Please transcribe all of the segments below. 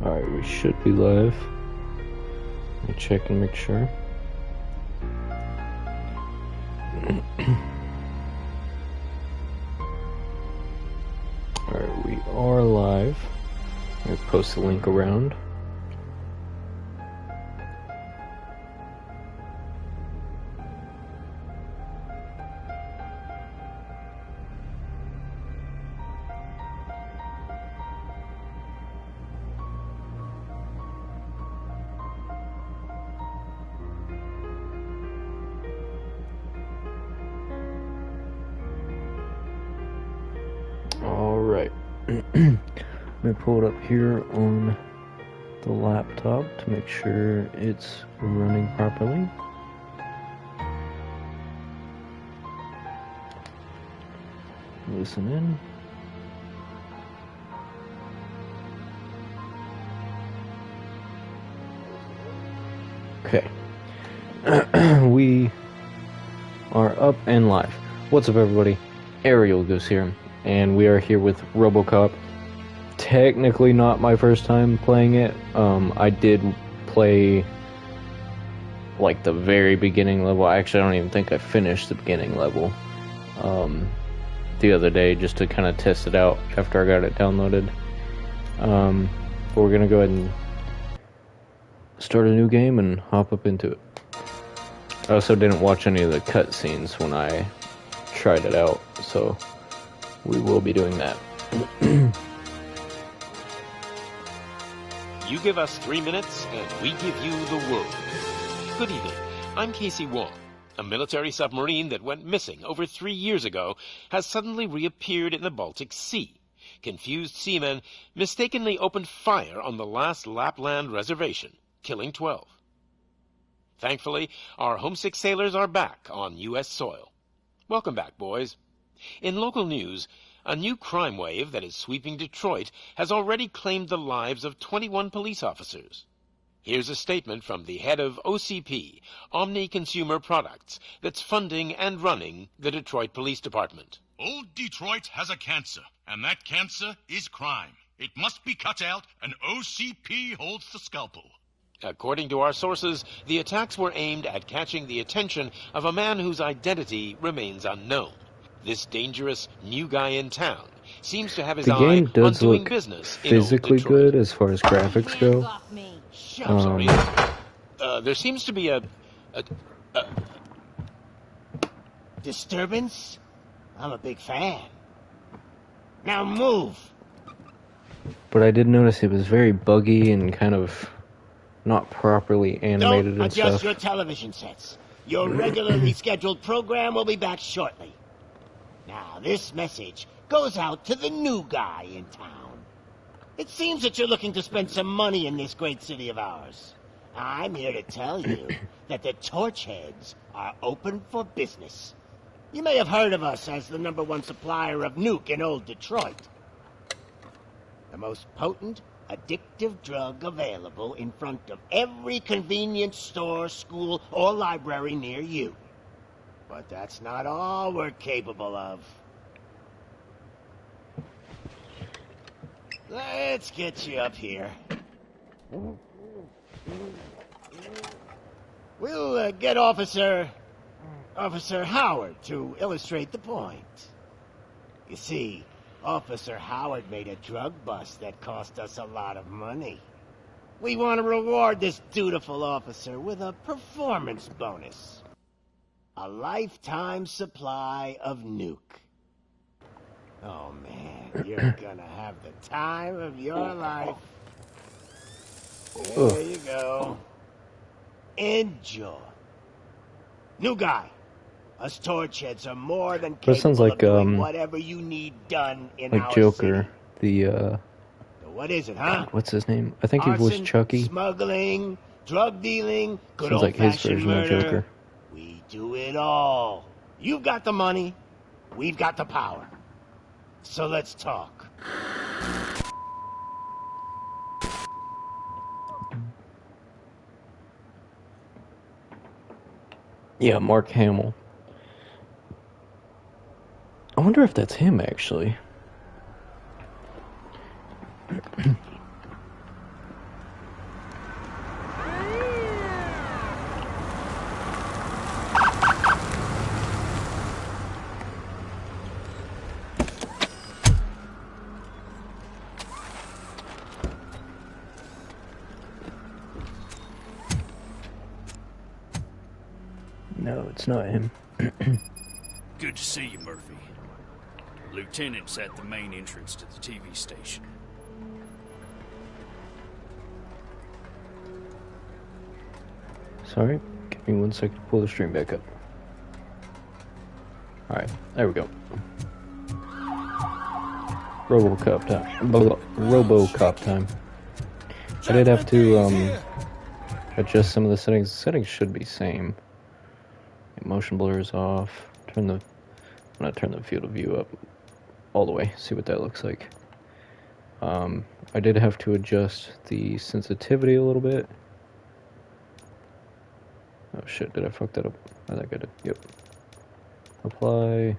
Alright, we should be live. Let me check and make sure. Alright, we are live. I'm gonna post the link around. Alright. Let me pull it up here on the laptop to make sure it's running properly. Listen in. Okay. We are up and live. What's up, everybody? Ariel Goose here, and we are here with Robocop. Technically not my first time playing it. I did play like the very beginning level. Actually, I don't even think I finished the beginning level the other day, just to kind of test it out after I got it downloaded. But we're gonna go ahead and start a new game and hop up into it. I also didn't watch any of the cutscenes when I tried it out, so we will be doing that. You give us 3 minutes, and we give you the world. Good evening. I'm Casey Wong. A military submarine that went missing over 3 years ago has suddenly reappeared in the Baltic Sea. Confused seamen mistakenly opened fire on the last Lapland reservation, killing 12. Thankfully, our homesick sailors are back on U.S. soil. Welcome back, boys. In local news, a new crime wave that is sweeping Detroit has already claimed the lives of 21 police officers. Here's a statement from the head of OCP, Omni Consumer Products, that's funding and running the Detroit Police Department. Old Detroit has a cancer, and that cancer is crime. It must be cut out, and OCP holds the scalpel. According to our sources, the attacks were aimed at catching the attention of a man whose identity remains unknown. This dangerous new guy in town seems to have his eye game on does doing look business in physically old Detroit. good as far as graphics go. I'm sorry. There seems to be a disturbance? I'm a big fan. Now move! But I did notice it was very buggy and kind of not properly animated Don't and adjust stuff. your television sets. Your regularly scheduled program will be back shortly. Now, this message goes out to the new guy in town. It seems that you're looking to spend some money in this great city of ours. I'm here to tell you that the Torchheads are open for business. You may have heard of us as the #1 supplier of nuke in old Detroit. The most potent, addictive drug available in front of every convenience store, school, or library near you. But that's not all we're capable of. Let's get you up here. We'll get Officer Howard to illustrate the point. You see, Officer Howard made a drug bust that cost us a lot of money. We want to reward this dutiful officer with a performance bonus. A lifetime supply of nuke. Oh man, you're gonna have the time of your life. There you go. Enjoy. New guy. Us Torchheads are more than capable of doing whatever you need done in our Joker, city. the What is it, huh? what's his name? I think he was Chucky. Smuggling, drug dealing, good Sounds like his old-fashioned version of murder. Joker. We do it all. You've got the money, we've got the power. So let's talk. Yeah, Mark Hamill. I wonder if that's him, actually. No, it's not him. Good to see you, Murphy. Lieutenant's at the main entrance to the TV station. Sorry, give me 1 second to pull the stream back up. Alright, there we go. Robocop time. Robocop time. I did have to adjust some of the settings. The settings should be same. Motion blur is off. I'm gonna turn the field of view up all the way. See what that looks like. I did have to adjust the sensitivity a little bit. Oh shit, did I fuck that up? I think I did. Yep. Apply.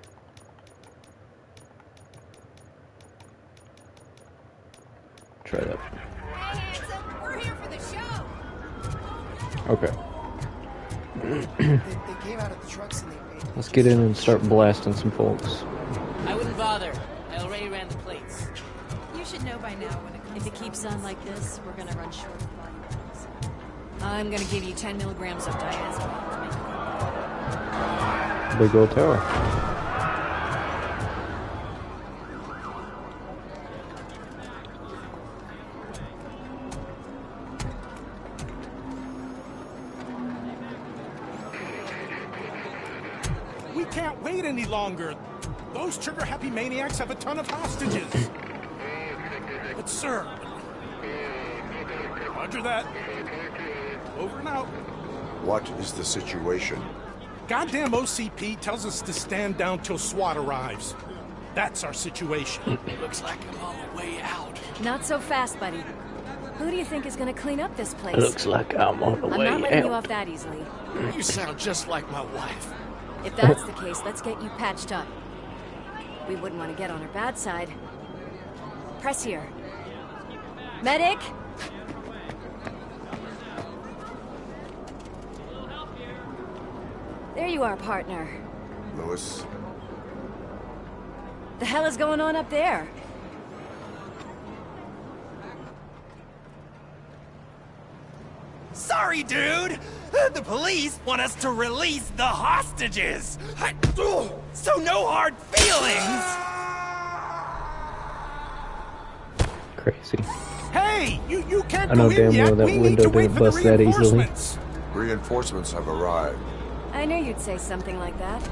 Try that. We're here for the show. Okay. They came out of the trucks and they Let's get in and start blasting some folks. I wouldn't bother. I already ran the plates. You should know by now if it keeps on like this, we're gonna run short of body parts. I'm gonna give you 10 milligrams of diazepam to make it. Big old tower. We can't wait any longer. Those trigger-happy maniacs have a ton of hostages. But sir... Roger that. Over and out. What is the situation? Goddamn OCP tells us to stand down till SWAT arrives. That's our situation. Looks like I'm on the way out. Not so fast, buddy. Who do you think is gonna clean up this place? Looks like I'm on the way I'm not letting you out. off that easily. You sound just like my wife. If that's the case, let's get you patched up. We wouldn't want to get on her bad side. Press here. Medic! There you are, partner. Lewis? The hell is going on up there? Sorry, dude! The police want us to release the hostages! So no hard feelings! Crazy. Hey! You can't I know go damn in yet! well that We need window to wait didn't for the bust that easily. reinforcements! Reinforcements have arrived. I knew you'd say something like that.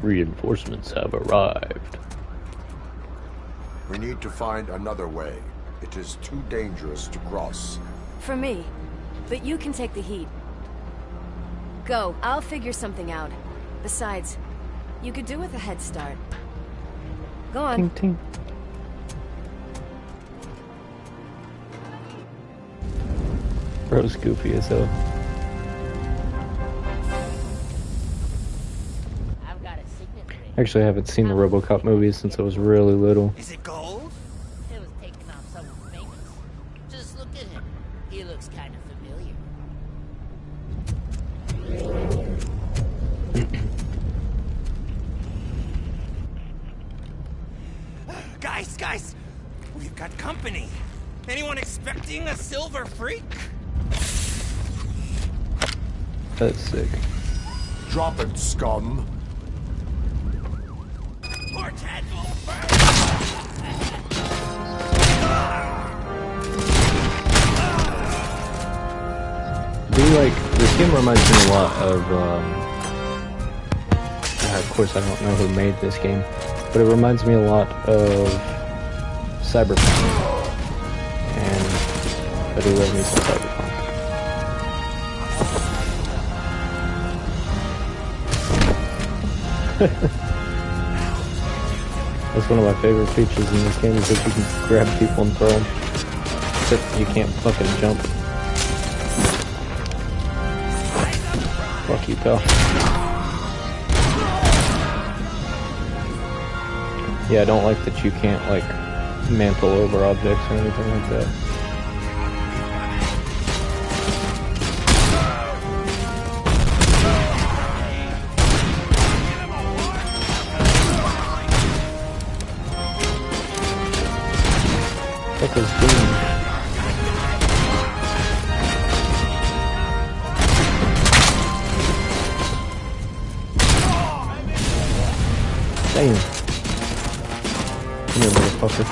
Reinforcements have arrived. We need to find another way. It is too dangerous to cross. For me. But you can take the heat. Go. I'll figure something out. Besides, you could do with a head start. Go on. Ting ting. Bro's goofy as hell. I've got a signet ring. Actually, I haven't seen the Robocop movies since I was really little. Is it gold? It was taken off someone famous. Just look at him. He looks kind of familiar. Guys! We've got company. Anyone expecting a silver freak? That's sick. Drop it, scum! Poor tadpole! This game reminds me a lot of, of course I don't know who made this game, but it reminds me a lot of Cyberpunk, and I do love me some Cyberpunk. That's one of my favorite features in this game, is that you can grab people and throw them, except you can't fucking jump. Fuck you, pal. Yeah, I don't like that you can't, like, mantle over objects or anything like that. What is doing? Damn. Come here, motherfucker.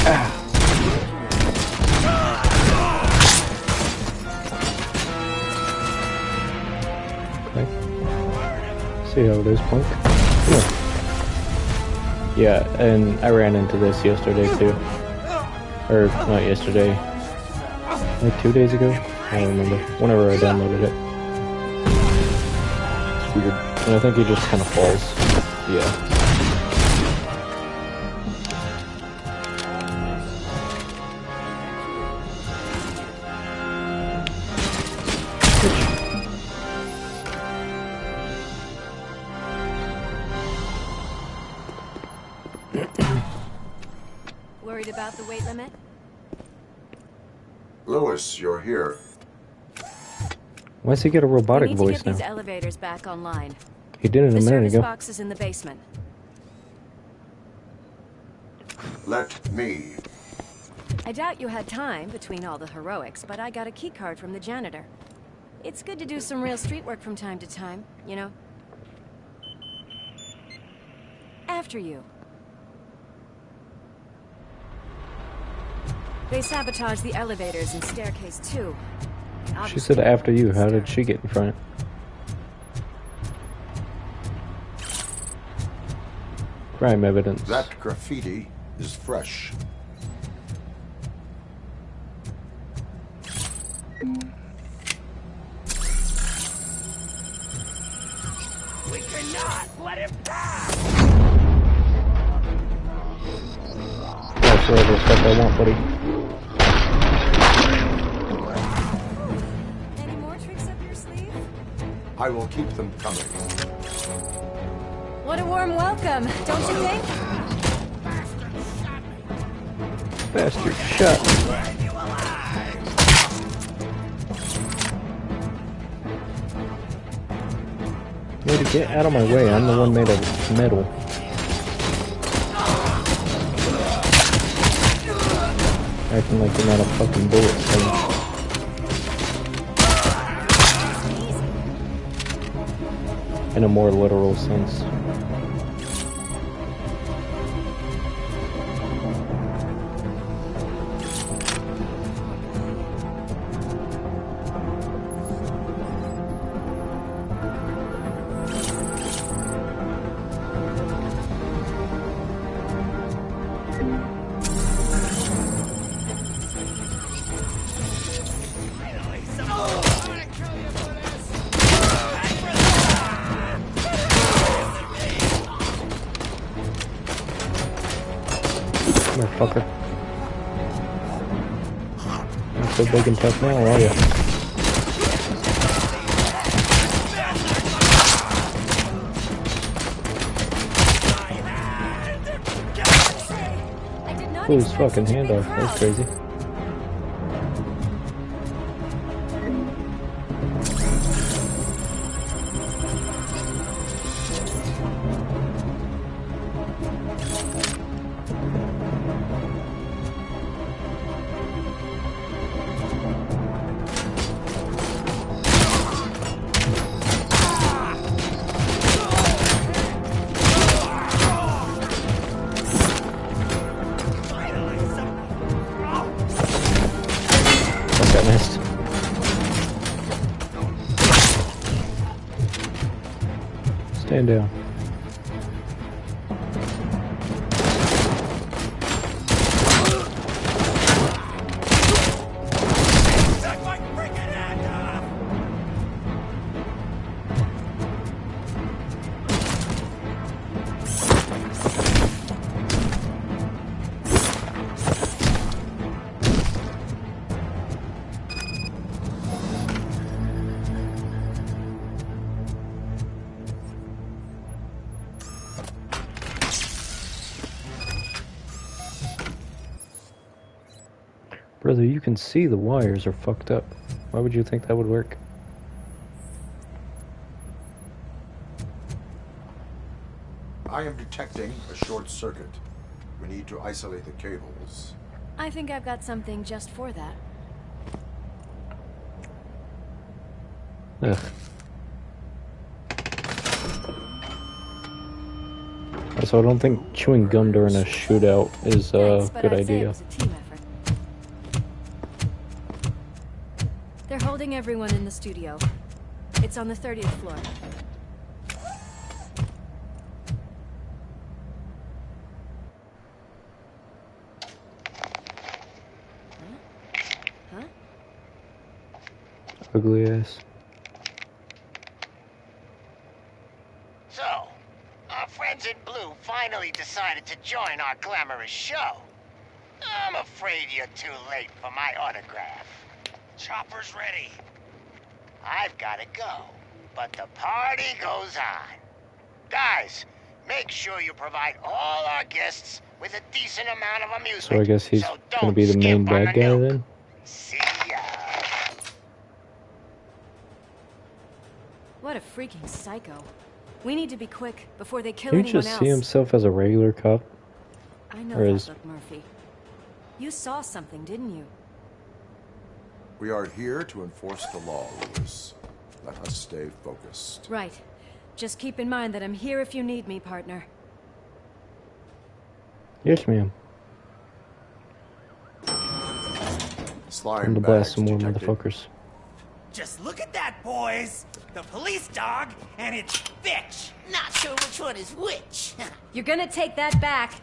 Ah. Okay. See how it is, punk. Come here. Yeah, and I ran into this yesterday too. Or, not yesterday. Like 2 days ago? I don't remember. Whenever I downloaded it. It's weird. And I think he just kind of falls. Yeah. Worried about the weight limit? Lewis, you're here. Why does he get a robotic voice now? We need to get these elevators back online. He did it a minute ago. The service box is in the basement. Let me. I doubt you had time between all the heroics, but I got a key card from the janitor. It's good to do some real street work from time to time, you know? After you. They sabotaged the elevators and staircase too. She said after you. How did she get in front? Crime evidence. That graffiti is fresh. We cannot let him pass! That's all the stuff I want, buddy. Any more tricks up your sleeve? I will keep them coming. What a warm welcome, don't you think? Bastard shot. Way to get out of my way. I'm the one made of metal. Acting like you're not a fucking bullet thing. In a more literal sense. Motherfucker. Not so big and tough now, are you? Pull his fucking hand off. That's crazy. Stand down. Brother, you can see the wires are fucked up. Why would you think that would work? I am detecting a short circuit. We need to isolate the cables. I think I've got something just for that. Ugh. So I don't think chewing gum during a shootout is a good idea. They're holding everyone in the studio. It's on the 30th floor. Huh? Ugly ass. So, our friends in blue finally decided to join our glamorous show. I'm afraid you're too late for my autograph. Chopper's ready. I've gotta go, but the party goes on. Guys, make sure you provide all our guests with a decent amount of amusement. So I guess he's gonna be the main bad guy then? See ya. What a freaking psycho. We need to be quick before they kill Can you anyone just else. see himself as a regular cop? I know Or that is... look, Murphy. You saw something, didn't you? We are here to enforce the law, Lewis. Let us stay focused. Right. Just keep in mind that I'm here if you need me, partner. Yes, ma'am. Slime Time to blast some more detected. motherfuckers. Just look at that, boys! The police dog and its bitch! Not sure which one is which. You're gonna take that back.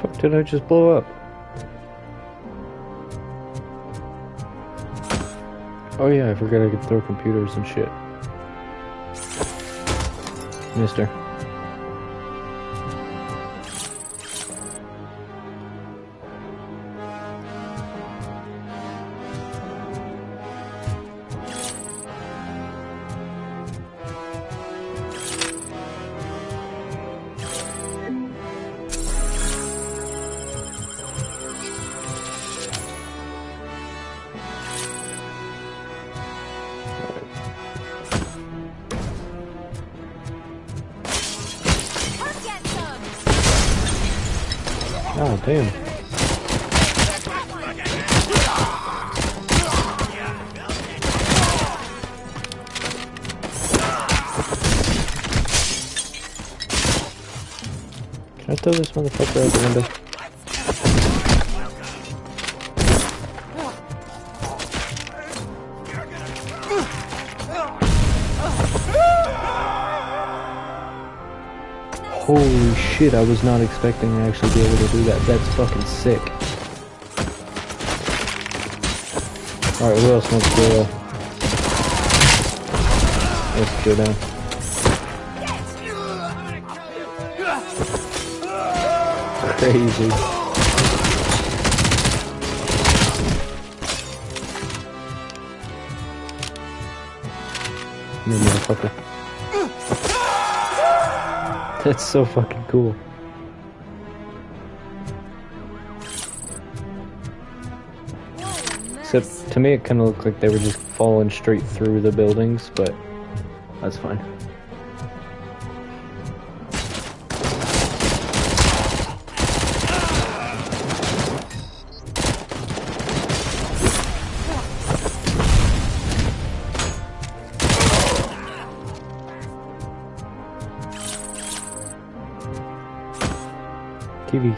Fuck did I just blow up? Oh yeah, I forgot I could throw computers and shit. Mister. Oh, damn. Can I throw this motherfucker out the window? Holy shit, I was not expecting to actually be able to do that. That's fucking sick. Alright, who else wants to let's go down. Crazy. Come here, motherfucker. That's so fucking cool. Except, to me it kind of looked like they were just falling straight through the buildings, but that's fine. TV.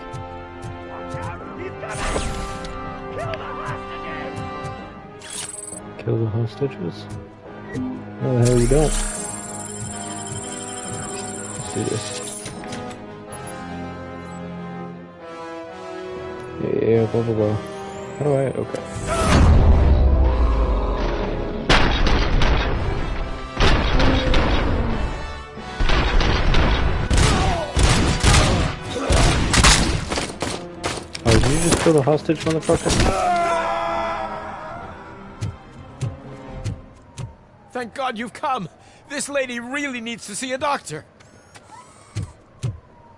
Kill the hostages? No, the hell you don't. Let's do this. Yeah, blah blah blah. How do I? Okay. Oh, did you just kill the hostage, motherfucker? Thank God you've come! This lady really needs to see a doctor!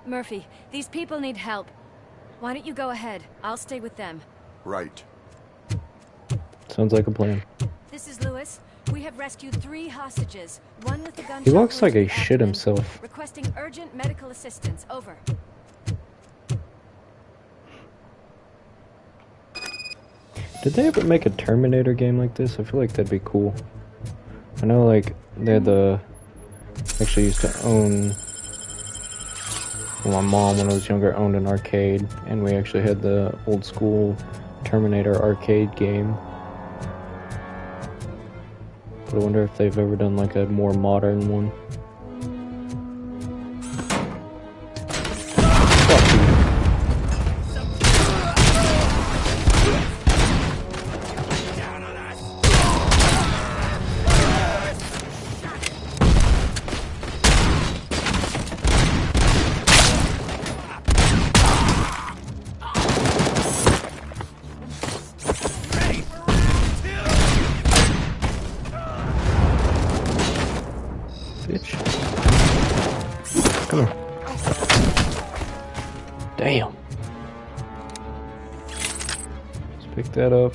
Murphy, these people need help. Why don't you go ahead? I'll stay with them. Right. Sounds like a plan. This is Lewis. We have rescued 3 hostages. One with the gunshot. He looks like wound he to the shit abdomen. himself. Requesting urgent medical assistance. Over. Did they ever make a Terminator game like this? I feel like that'd be cool. I know, like, they had the... actually used to own... Well, my mom, when I was younger, owned an arcade, and we actually had the old school Terminator arcade game. But I wonder if they've ever done, like, a more modern one. Bitch. Come here. Damn. Let's pick that up.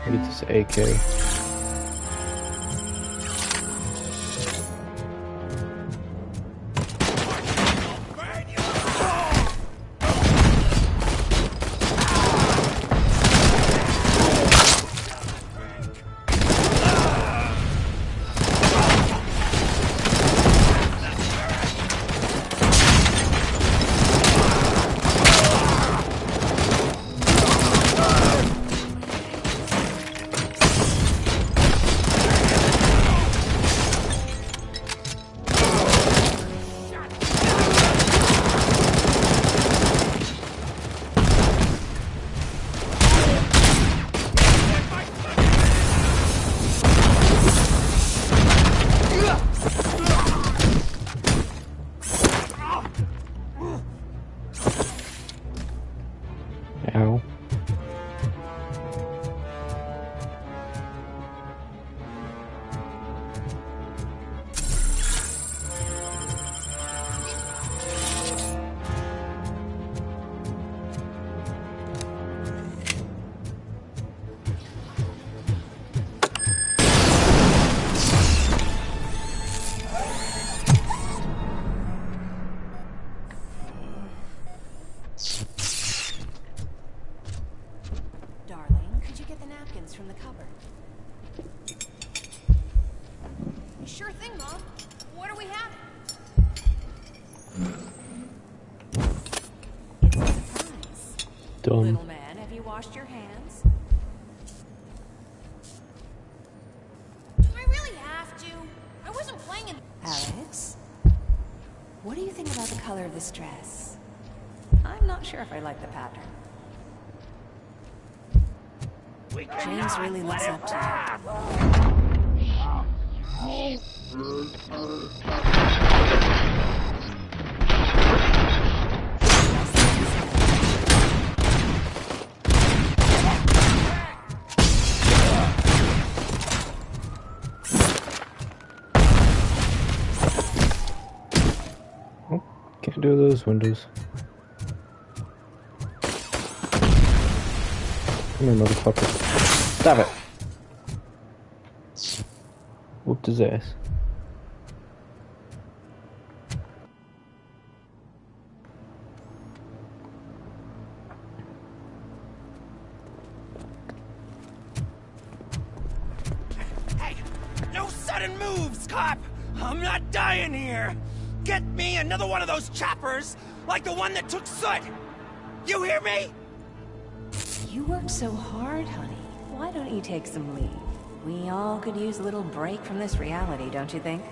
Get this AK. Ow. Darling, could you get the napkins from the cupboard? Sure thing, Mom. What are we having? It's a surprise. Dumb. Little man, have you washed your hands? Do I really have to? I wasn't playing in... Alex? What do you think about the color of this dress? I'm not sure if I like the pattern. James really looks up to you. Oh, can't do those windows. Come here, motherfucker. Stop it! Whooped his ass. Hey, no sudden moves, cop! I'm not dying here! Get me another one of those choppers, like the one that took Soot! You hear me? You worked so hard, honey. Why don't you take some leave? We all could use a little break from this reality, don't you think?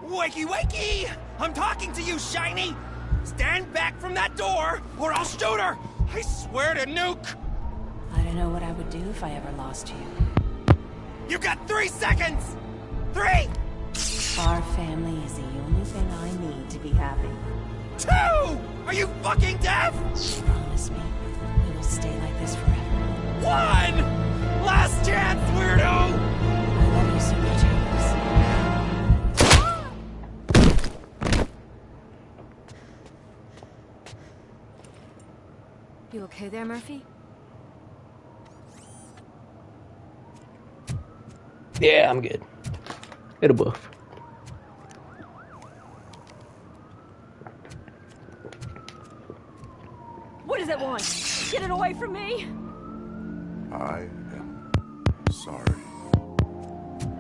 Wakey, wakey! I'm talking to you, Shiny! Stand back from that door, or I'll shoot her! I swear to nuke! I don't know what I would do if I ever lost you. You got 3 seconds! 3! Our family is the only thing I need to be happy. 2! Are you fucking deaf? Promise me, we will stay like this forever. 1! Last chance, weirdo! I love you so much, Alex. You okay there, Murphy? Yeah, I'm good. It'll buff. What does it want? Get it away from me! I am sorry.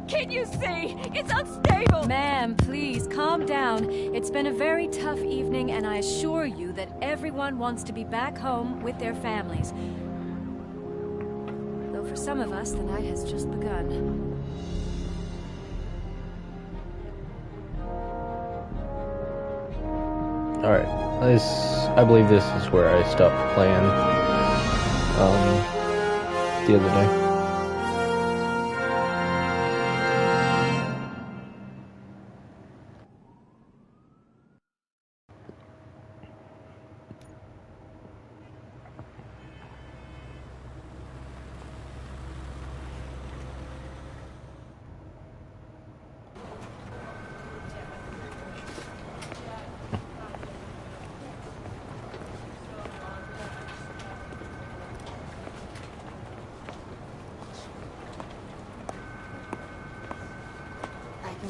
Can't you see? It's unstable! Ma'am, please, calm down. It's been a very tough evening, and I assure you that everyone wants to be back home with their families. Though for some of us, the night has just begun. Alright, I believe this is where I stopped playing, the other day.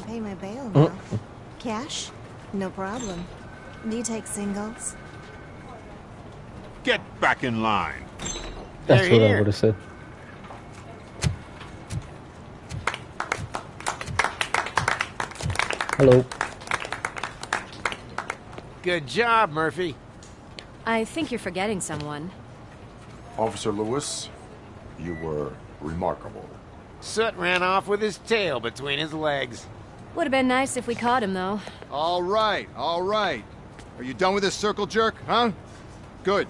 Pay my bail now. Cash? No problem. Do you take singles? Get back in line. That's what I would have said. Hello. Good job, Murphy. I think you're forgetting someone. Officer Lewis, you were remarkable. Soot ran off with his tail between his legs. Would have been nice if we caught him, though. All right, all right. Are you done with this circle jerk, huh? Good.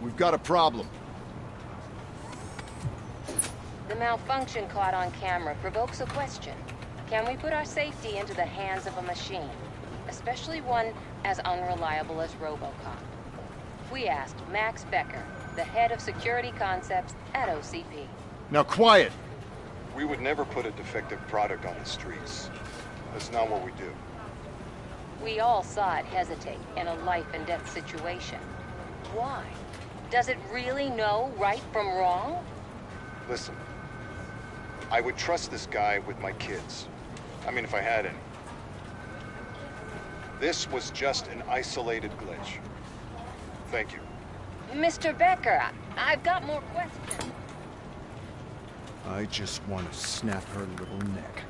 We've got a problem. The malfunction caught on camera provokes a question. Can we put our safety into the hands of a machine? Especially one as unreliable as Robocop. We asked Max Becker, the head of security concepts at OCP. Now quiet! We would never put a defective product on the streets. That's not what we do. We all saw it hesitate in a life-and-death situation. Why? Does it really know right from wrong? Listen, I would trust this guy with my kids. I mean, if I had any. This was just an isolated glitch. Thank you. Mr. Becker, I've got more questions. I just want to snap her little neck.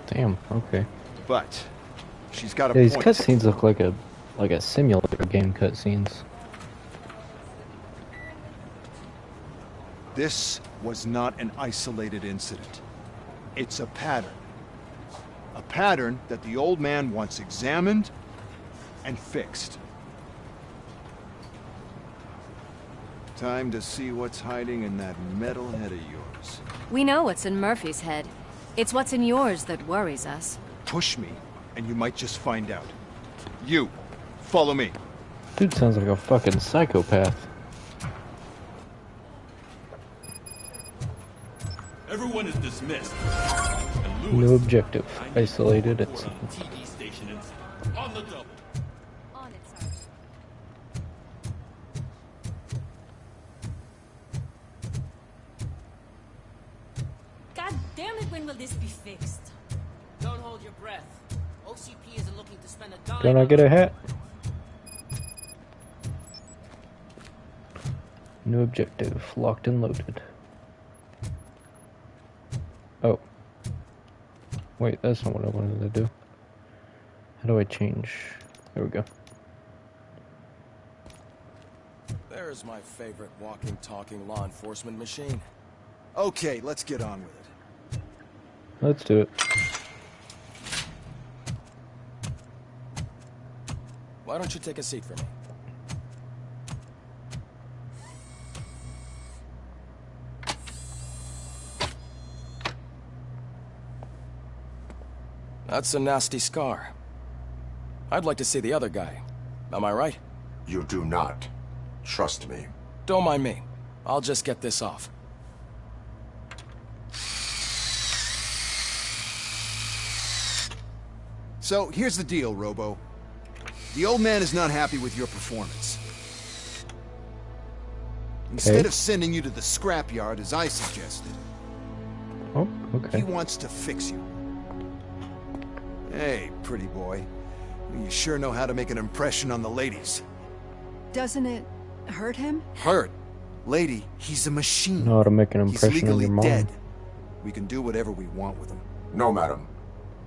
Damn, okay. But she's got a these point. cutscenes look like a simulator game cutscenes. This was not an isolated incident. It's a pattern. A pattern that the old man wants examined and fixed. Time to see what's hiding in that metal head of yours. We know what's in Murphy's head. It's what's in yours that worries us. Push me, and you might just find out. You, follow me. Dude sounds like a fucking psychopath. Everyone is dismissed. No objective. Isolated. It's TV station on the double. On it, sir. God damn it, when will this be fixed? Don't hold your breath. OCP isn't looking to spend a dime. Can I get a hat? New objective. Locked and loaded. Oh. Wait, that's not what I wanted to do. How do I change? There we go. There's my favorite walking, talking law enforcement machine. Okay, let's get on with it. Let's do it. Why don't you take a seat for me? That's a nasty scar. I'd like to see the other guy. Am I right? You do not. Trust me. Don't mind me. I'll just get this off. So, here's the deal, Robo. The old man is not happy with your performance. Instead of sending you to the scrapyard as I suggested, oh, Okay. He wants to fix you. Hey, pretty boy. You sure know how to make an impression on the ladies. Doesn't it hurt him? Hurt? Lady, he's a machine. Know how to make an He's impression on legally your mom. dead. We can do whatever we want with him. No, madam.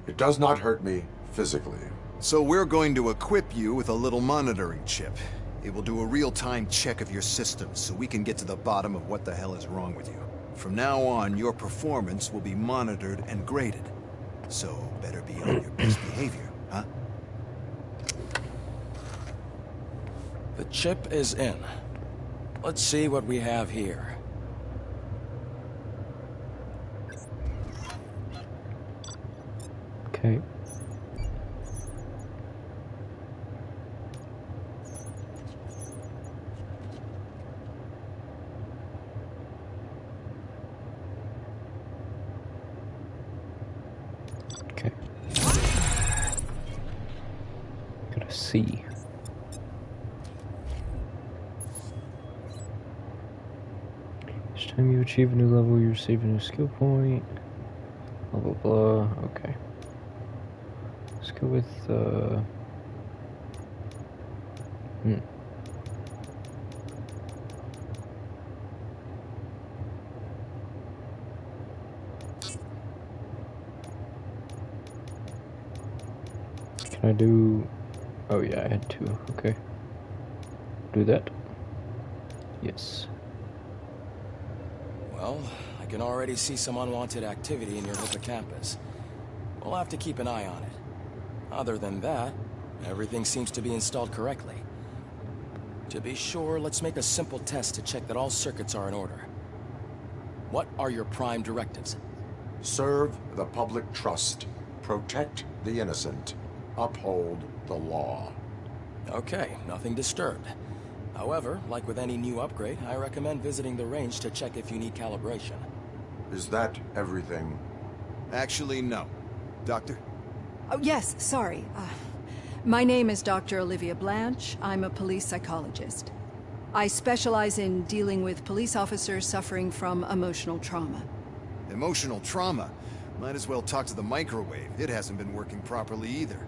It does not hurt me physically. So we're going to equip you with a little monitoring chip. It will do a real-time check of your systems so we can get to the bottom of what the hell is wrong with you. From now on, your performance will be monitored and graded. So better be on your best behavior, huh? The chip is in. Let's see what we have here. Okay. Okay. Gotta see. Each time you achieve a new level, you receive a new skill point. Blah blah blah. Okay. Let's go with Can I do... Oh yeah, I had two. Okay. Do that. Yes. Well, I can already see some unwanted activity in your hippocampus. We'll have to keep an eye on it. Other than that, everything seems to be installed correctly. To be sure, let's make a simple test to check that all circuits are in order. What are your prime directives? Serve the public trust. Protect the innocent. Uphold the law. Okay, nothing disturbed. However, like with any new upgrade, I recommend visiting the range to check if you need calibration. Is that everything? Actually, no. Doctor? Oh, yes, sorry. My name is Dr. Olivia Blanche. I'm a police psychologist. I specialize in dealing with police officers suffering from emotional trauma. Emotional trauma? Might as well talk to the microwave. It hasn't been working properly either.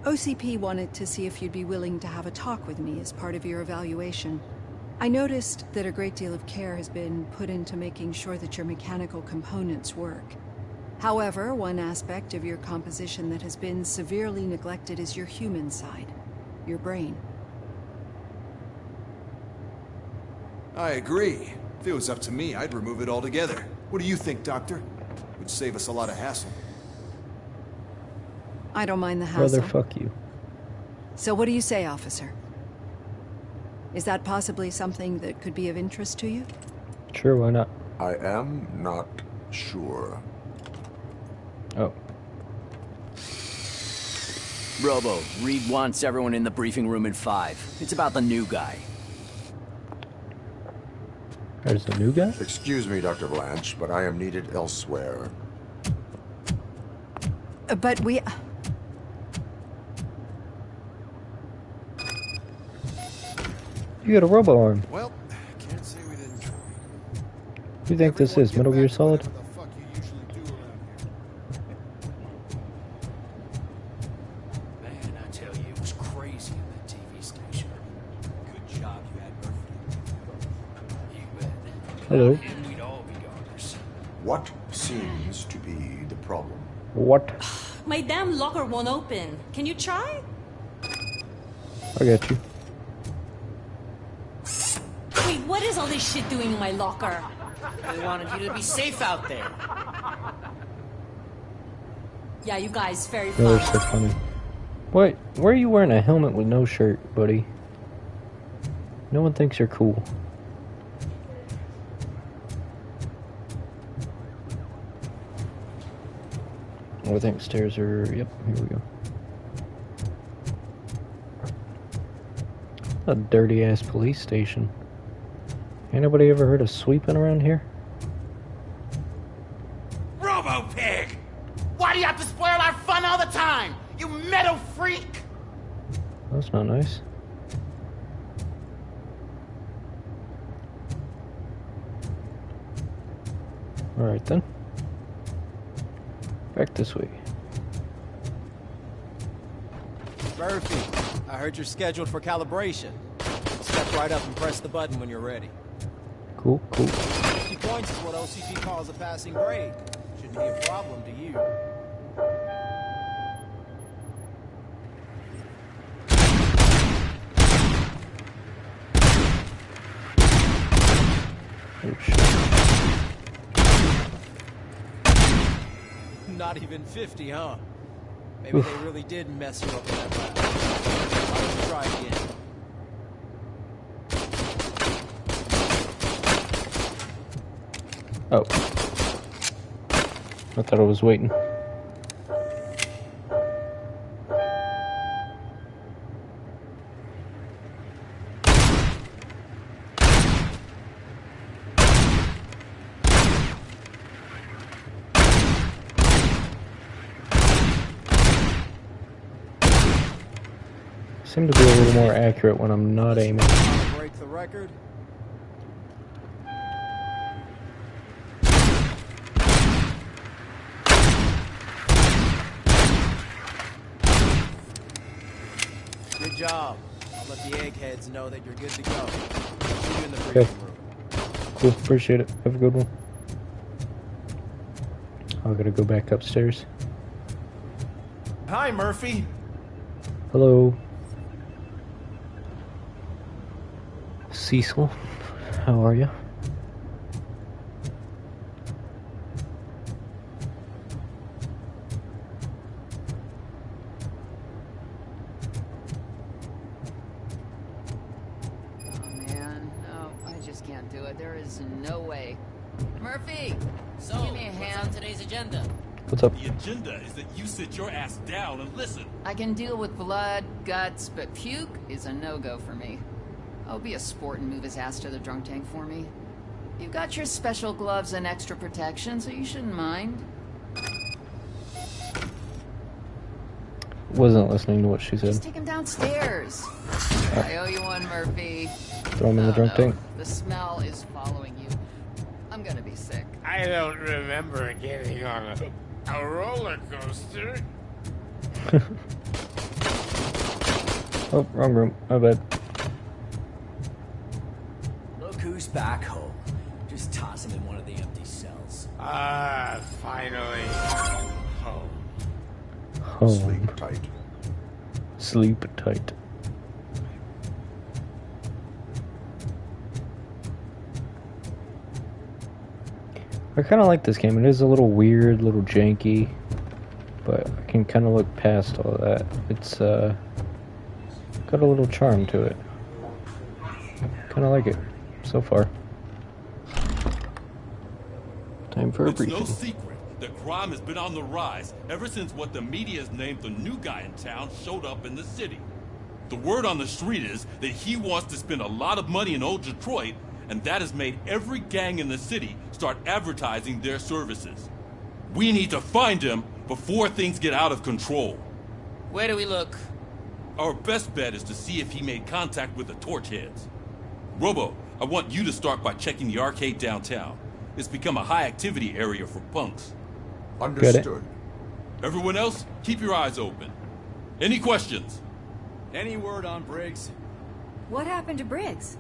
OCP wanted to see if you'd be willing to have a talk with me as part of your evaluation. I noticed that a great deal of care has been put into making sure that your mechanical components work. However, one aspect of your composition that has been severely neglected is your human side, your brain. I agree. If it was up to me, I'd remove it altogether. What do you think, Doctor? Would save us a lot of hassle. I don't mind the hassle. Brother, fuck you. So what do you say, officer? Is that possibly something that could be of interest to you? Sure, why not? I am not sure. Oh. Robo, Reed wants everyone in the briefing room in 5. It's about the new guy. There's the new guy? Excuse me, Dr. Blanche, but I am needed elsewhere. But we... You got a robo arm. Well, can't say we didn't try. What do you think this is? Metal Gear Solid? Man, I tell you, it was crazy in that TV station. Good job you had Murphy. You bet. Hello. Without him, we'd all be goners. What seems to be the problem? What? My damn locker won't open. Can you try? I got you. Wait, what is all this shit doing in my locker? They wanted you to be safe out there. Yeah, you guys, very That was fun. so funny. Wait, why are you wearing a helmet with no shirt, buddy? No one thinks you're cool. Oh, I think stairs are... Yep, here we go. A dirty-ass police station. Anybody ever heard of sweeping around here? Robo Pig! Why do you have to spoil our fun all the time? You metal freak! That's not nice. Alright then. Back this way. Murphy, I heard you're scheduled for calibration. Step right up and press the button when you're ready. Cool, cool. 50 points is what OCP calls a passing grade. Shouldn't be a problem to you. Oh, shit. Not even 50, huh? Maybe they really did mess you up in that lab. Why don't you try again? Oh. I thought I was waiting. Seem to be a little more accurate when I'm not aiming. Break the record. Good job. I'll let the eggheads know that you're good to go. See you in the briefing room. Cool, appreciate it. Have a good one. I gotta go back upstairs. Hi, Murphy. Hello. Cecil, how are you? Do it. There is no way. Murphy! So, give me a hand on today's agenda. What's up? The agenda is that you sit your ass down and listen. I can deal with blood, guts, but puke is a no-go for me. I'll be a sport and move his ass to the drunk tank for me. You've got your special gloves and extra protection, so you shouldn't mind. Wasn't listening to what she said. Just take him downstairs. I owe you one, Murphy. Throw him in the drunk tank. The smell is following you. I'm gonna be sick. I don't remember getting on a roller coaster. Oh, wrong room. My bad. Look who's back home. Just toss him in one of the empty cells. Ah, finally. Home. Home. Sleep tight. Sleep tight. I kind of like this game. It is a little weird, a little janky, but I can kind of look past all that. It's got a little charm to it. Kind of like it so far. Time for a briefing. It's no secret that crime has been on the rise ever since what the media has named the new guy in town showed up in the city. The word on the street is that he wants to spend a lot of money in old Detroit, and that has made every gang in the city start advertising their services. We need to find him before things get out of control. Where do we look? Our best bet is to see if he made contact with the Torchheads. Robo, I want you to start by checking the arcade downtown. It's become a high-activity area for punks. Understood. Everyone else, keep your eyes open. Any questions? Any word on Briggs? What happened to Briggs?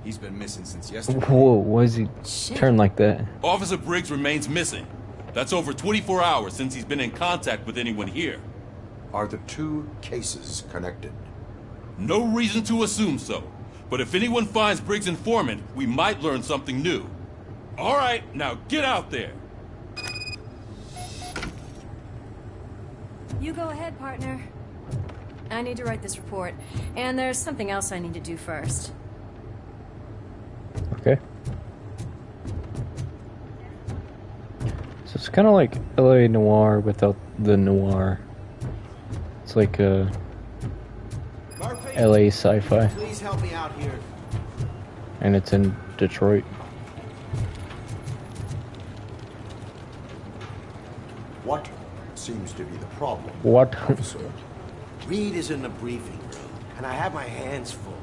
He's been missing since yesterday. Whoa, why is he turned like that? Officer Briggs remains missing. That's over 24 hours since he's been in contact with anyone here. Are the two cases connected? No reason to assume so. But if anyone finds Briggs' informant, we might learn something new. All right, now get out there. You go ahead, partner. I need to write this report, and there's something else I need to do first. Okay. So it's kind of like LA Noire without the noir. It's like LA sci-fi. Please help me out here. And it's in Detroit. What seems to be the problem? What? Officer? Reed is in the briefing room, and I have my hands full.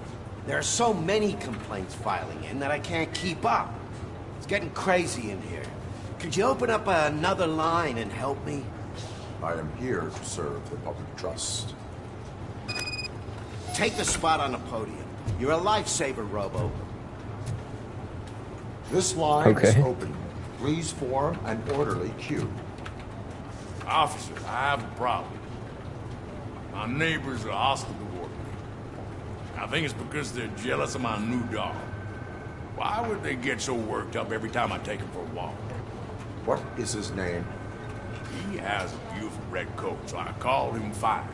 There are so many complaints filing in that I can't keep up. It's getting crazy in here. Could you open up another line and help me? I am here to serve the public trust. Take the spot on the podium. You're a lifesaver, Robo. This line is Okay. open. Please form an orderly queue. Officer, I have a problem. My neighbors are hostile toward me. I think it's because they're jealous of my new dog. Why would they get so worked up every time I take him for a walk? What is his name? He has a beautiful red coat, so I called him Fire.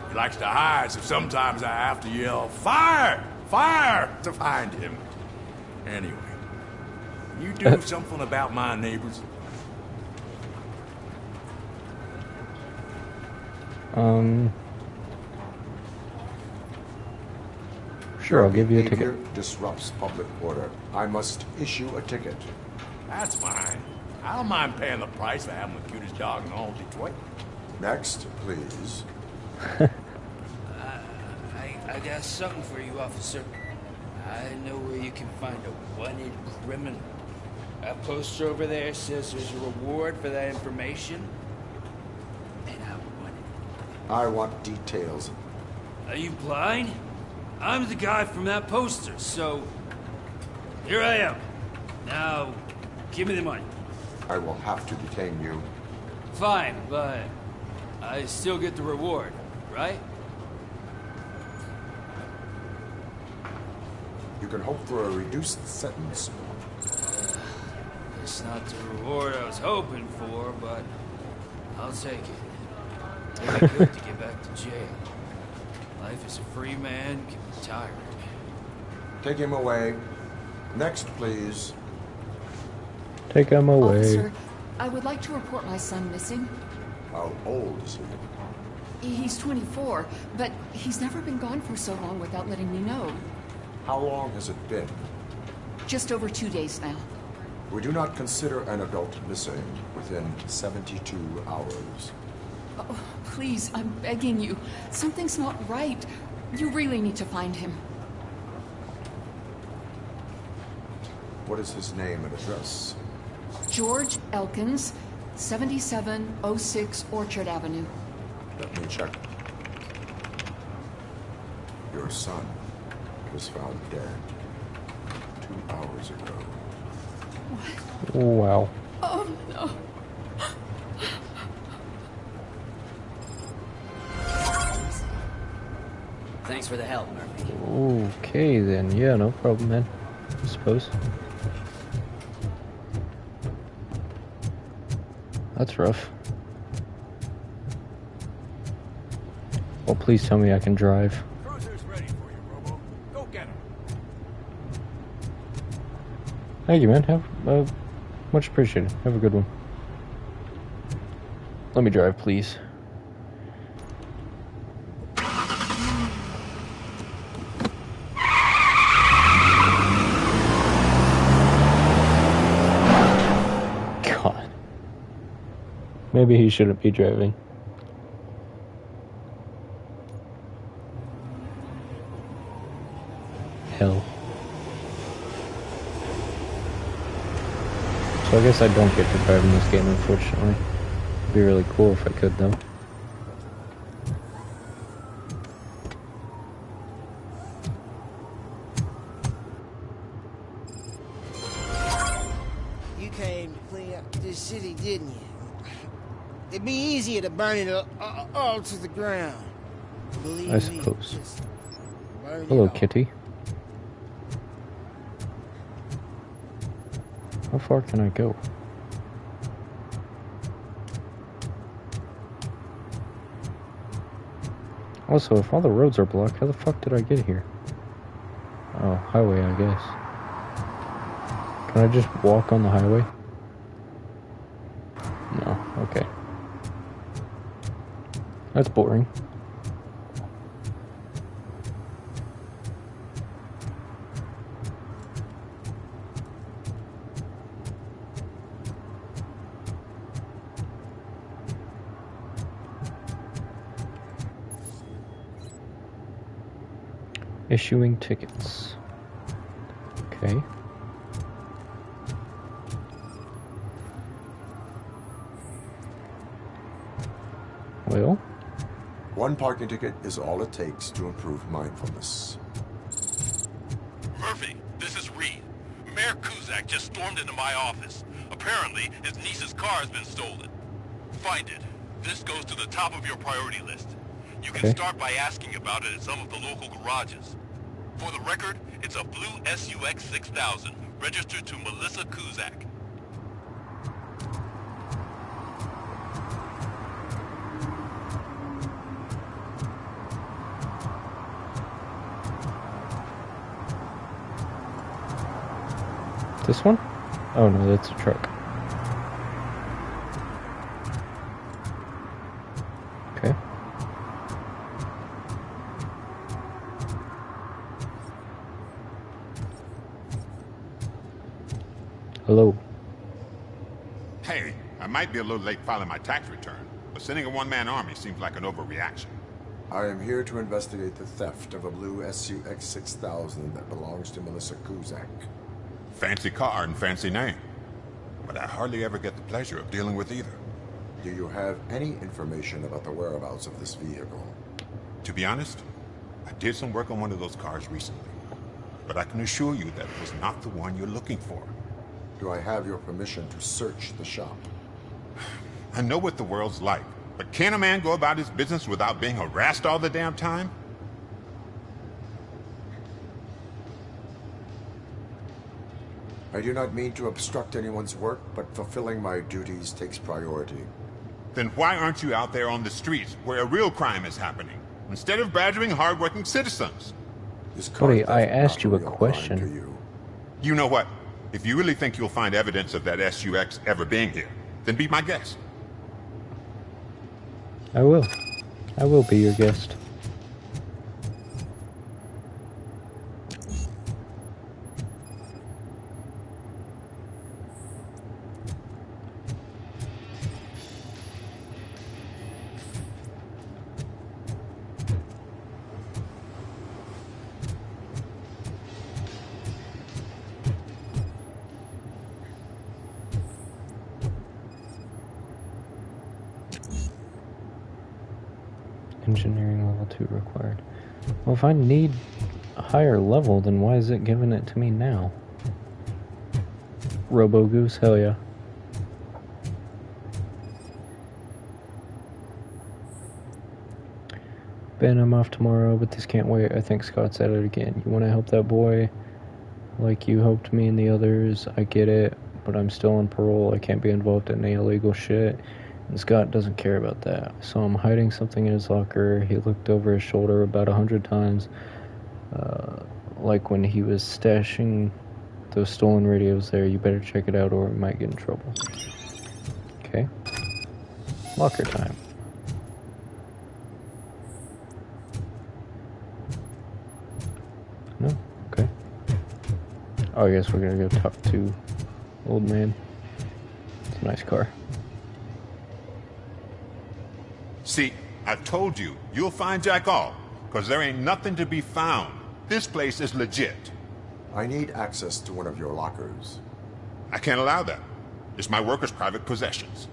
He likes to hide, so sometimes I have to yell, "Fire! Fire!" to find him. Anyway, you do something about my neighbors? Sure, I'll give you a ticket. Behavior disrupts public order. I must issue a ticket. That's fine. I don't mind paying the price for having the cutest dog in all Detroit. Next, please. I got something for you, officer. I know where you can find a wanted criminal. That poster over there says there's a reward for that information. And I want it. I want details. Are you blind? I'm the guy from that poster, so... Here I am. Now, give me the money. I will have to detain you. Fine, but I still get the reward, right? You can hope for a reduced sentence. It's not the reward I was hoping for, but I'll take it. It'll be good to get back to jail. Life as a free man can be tiring. Take him away. Next, please. Take him away. Officer, I would like to report my son missing. How old is he? He's 24, but he's never been gone for so long without letting me know. How long has it been? Just over 2 days now. We do not consider an adult missing within 72 hours. Oh, please, I'm begging you. Something's not right. You really need to find him. What is his name and address? George Elkins, 7706 Orchard Avenue. Let me check. Your son was found dead 2 hours ago. What? Wow. Oh, no. Thanks for the help, Murphy. Okay then, yeah, no problem then, I suppose. That's rough. Well, please tell me I can drive. Cruiser's ready for you, Robo. Go get him. Thank you, man. Have much appreciated. Have a good one. Let me drive, please. God. Maybe he shouldn't be driving. Hell. So I guess I don't get to drive in this game, unfortunately. It'd be really cool if I could, though. You came to clean up this city, didn't you? It'd be easier to burn it all to the ground. Believe I me, suppose. just burn it Hello, all. kitty. How far can I go? Also, if all the roads are blocked, how the fuck did I get here? Oh, highway, I guess. Can I just walk on the highway? No, okay. That's boring. Issuing tickets. Okay. One parking ticket is all it takes to improve mindfulness. Murphy, this is Reed. Mayor Kuzak just stormed into my office. Apparently, his niece's car has been stolen. Find it. This goes to the top of your priority list. You can start by asking about it at some of the local garages. For the record, it's a blue SUX 6000, registered to Melissa Kuzak. This one? Oh no, that's a truck. Okay. Hello. Hey, I might be a little late filing my tax return, but sending a one-man army seems like an overreaction. I am here to investigate the theft of a blue SUX 6000 that belongs to Melissa Kuzak. Fancy car and fancy name, but I hardly ever get the pleasure of dealing with either. Do you have any information about the whereabouts of this vehicle? To be honest, I did some work on one of those cars recently, but I can assure you that it was not the one you're looking for. Do I have your permission to search the shop? I know what the world's like, but can a man go about his business without being harassed all the damn time? I do not mean to obstruct anyone's work, but fulfilling my duties takes priority. Then why aren't you out there on the streets where a real crime is happening, instead of badgering hardworking citizens? Buddy, I asked you a question. You know what? If you really think you'll find evidence of that SUX ever being here, then be my guest. I will. I will be your guest. Engineering level 2 required. Well, if I need a higher level, then why is it giving it to me now? Robo Goose, hell yeah. Ben, I'm off tomorrow, but this can't wait. I think Scott's at it again. You want to help that boy like you helped me and the others? I get it, but I'm still on parole. I can't be involved in any illegal shit. And Scott doesn't care about that. So I'm hiding something in his locker. He looked over his shoulder about 100 times. Like when he was stashing those stolen radios there. You better check it out or we might get in trouble. Okay. Locker time. No? Okay. Oh, I guess we're gonna go talk to old man. It's a nice car. See, I told you, you'll find Jack all, because there ain't nothing to be found. This place is legit. I need access to one of your lockers. I can't allow that. It's my workers' private possessions.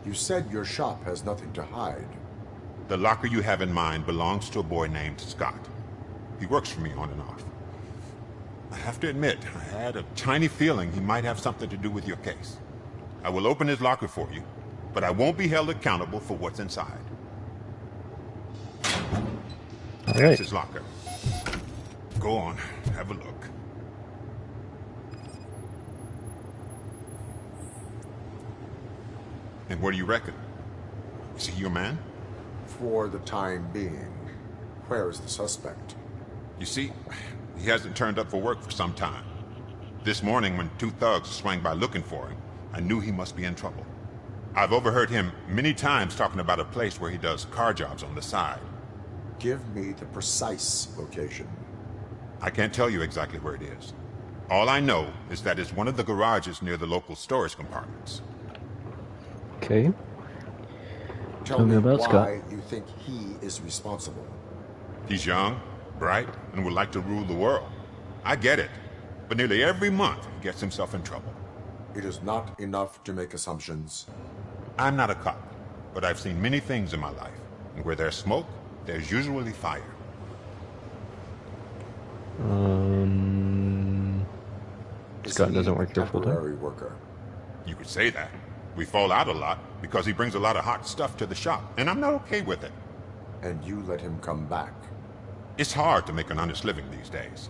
You said your shop has nothing to hide. The locker you have in mind belongs to a boy named Scott. He works for me on and off. I have to admit, I had a tiny feeling he might have something to do with your case. I will open his locker for you, but I won't be held accountable for what's inside. There's his locker. Go on, have a look. And what do you reckon? Is he your man? For the time being. Where is the suspect? You see, he hasn't turned up for work for some time. This morning, when two thugs swang by looking for him, I knew he must be in trouble. I've overheard him many times talking about a place where he does car jobs on the side. Give me the precise location. I can't tell you exactly where it is. All I know is that it's one of the garages near the local storage compartments. Okay. Tell me about why Scott. You think he is responsible. He's young, bright, and would like to rule the world. I get it. But nearly every month, he gets himself in trouble. It is not enough to make assumptions. I'm not a cop, but I've seen many things in my life. And where there's smoke, there's usually fire. Scott doesn't work here full time. Temporary worker. You could say that. We fall out a lot because he brings a lot of hot stuff to the shop, and I'm not okay with it. And you let him come back. It's hard to make an honest living these days.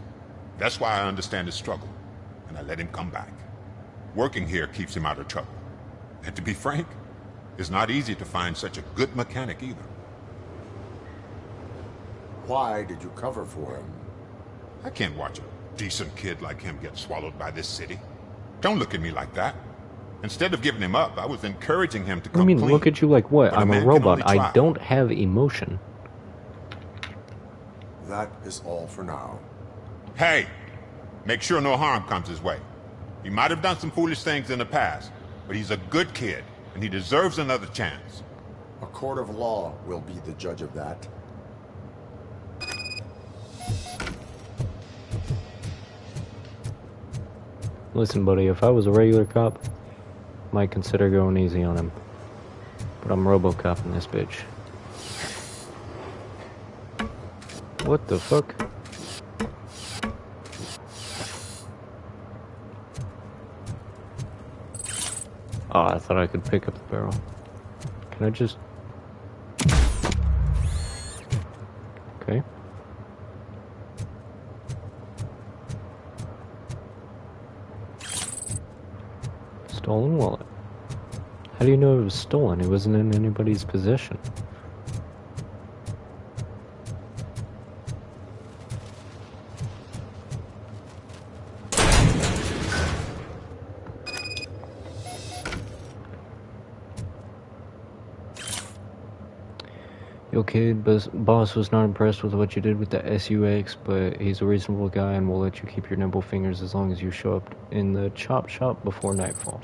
That's why I understand his struggle, and I let him come back. Working here keeps him out of trouble. And to be frank, it's not easy to find such a good mechanic either. Why did you cover for him? I can't watch a decent kid like him get swallowed by this city. Don't look at me like that. Instead of giving him up, I was encouraging him to come I mean, clean. look at you like what? But I'm a man can robot. only try. I don't have emotion. That is all for now. Hey! Make sure no harm comes his way. He might have done some foolish things in the past, but he's a good kid, and he deserves another chance. A court of law will be the judge of that. Listen, buddy, if I was a regular cop, might consider going easy on him. But I'm Robocop in this bitch. What the fuck? Oh, I thought I could pick up the barrel. Can I just... Okay. Stolen wallet. How do you know it was stolen? It wasn't in anybody's possession. Yo kid, boss was not impressed with what you did with the SUX, but he's a reasonable guy and will let you keep your nimble fingers as long as you show up in the chop shop before nightfall.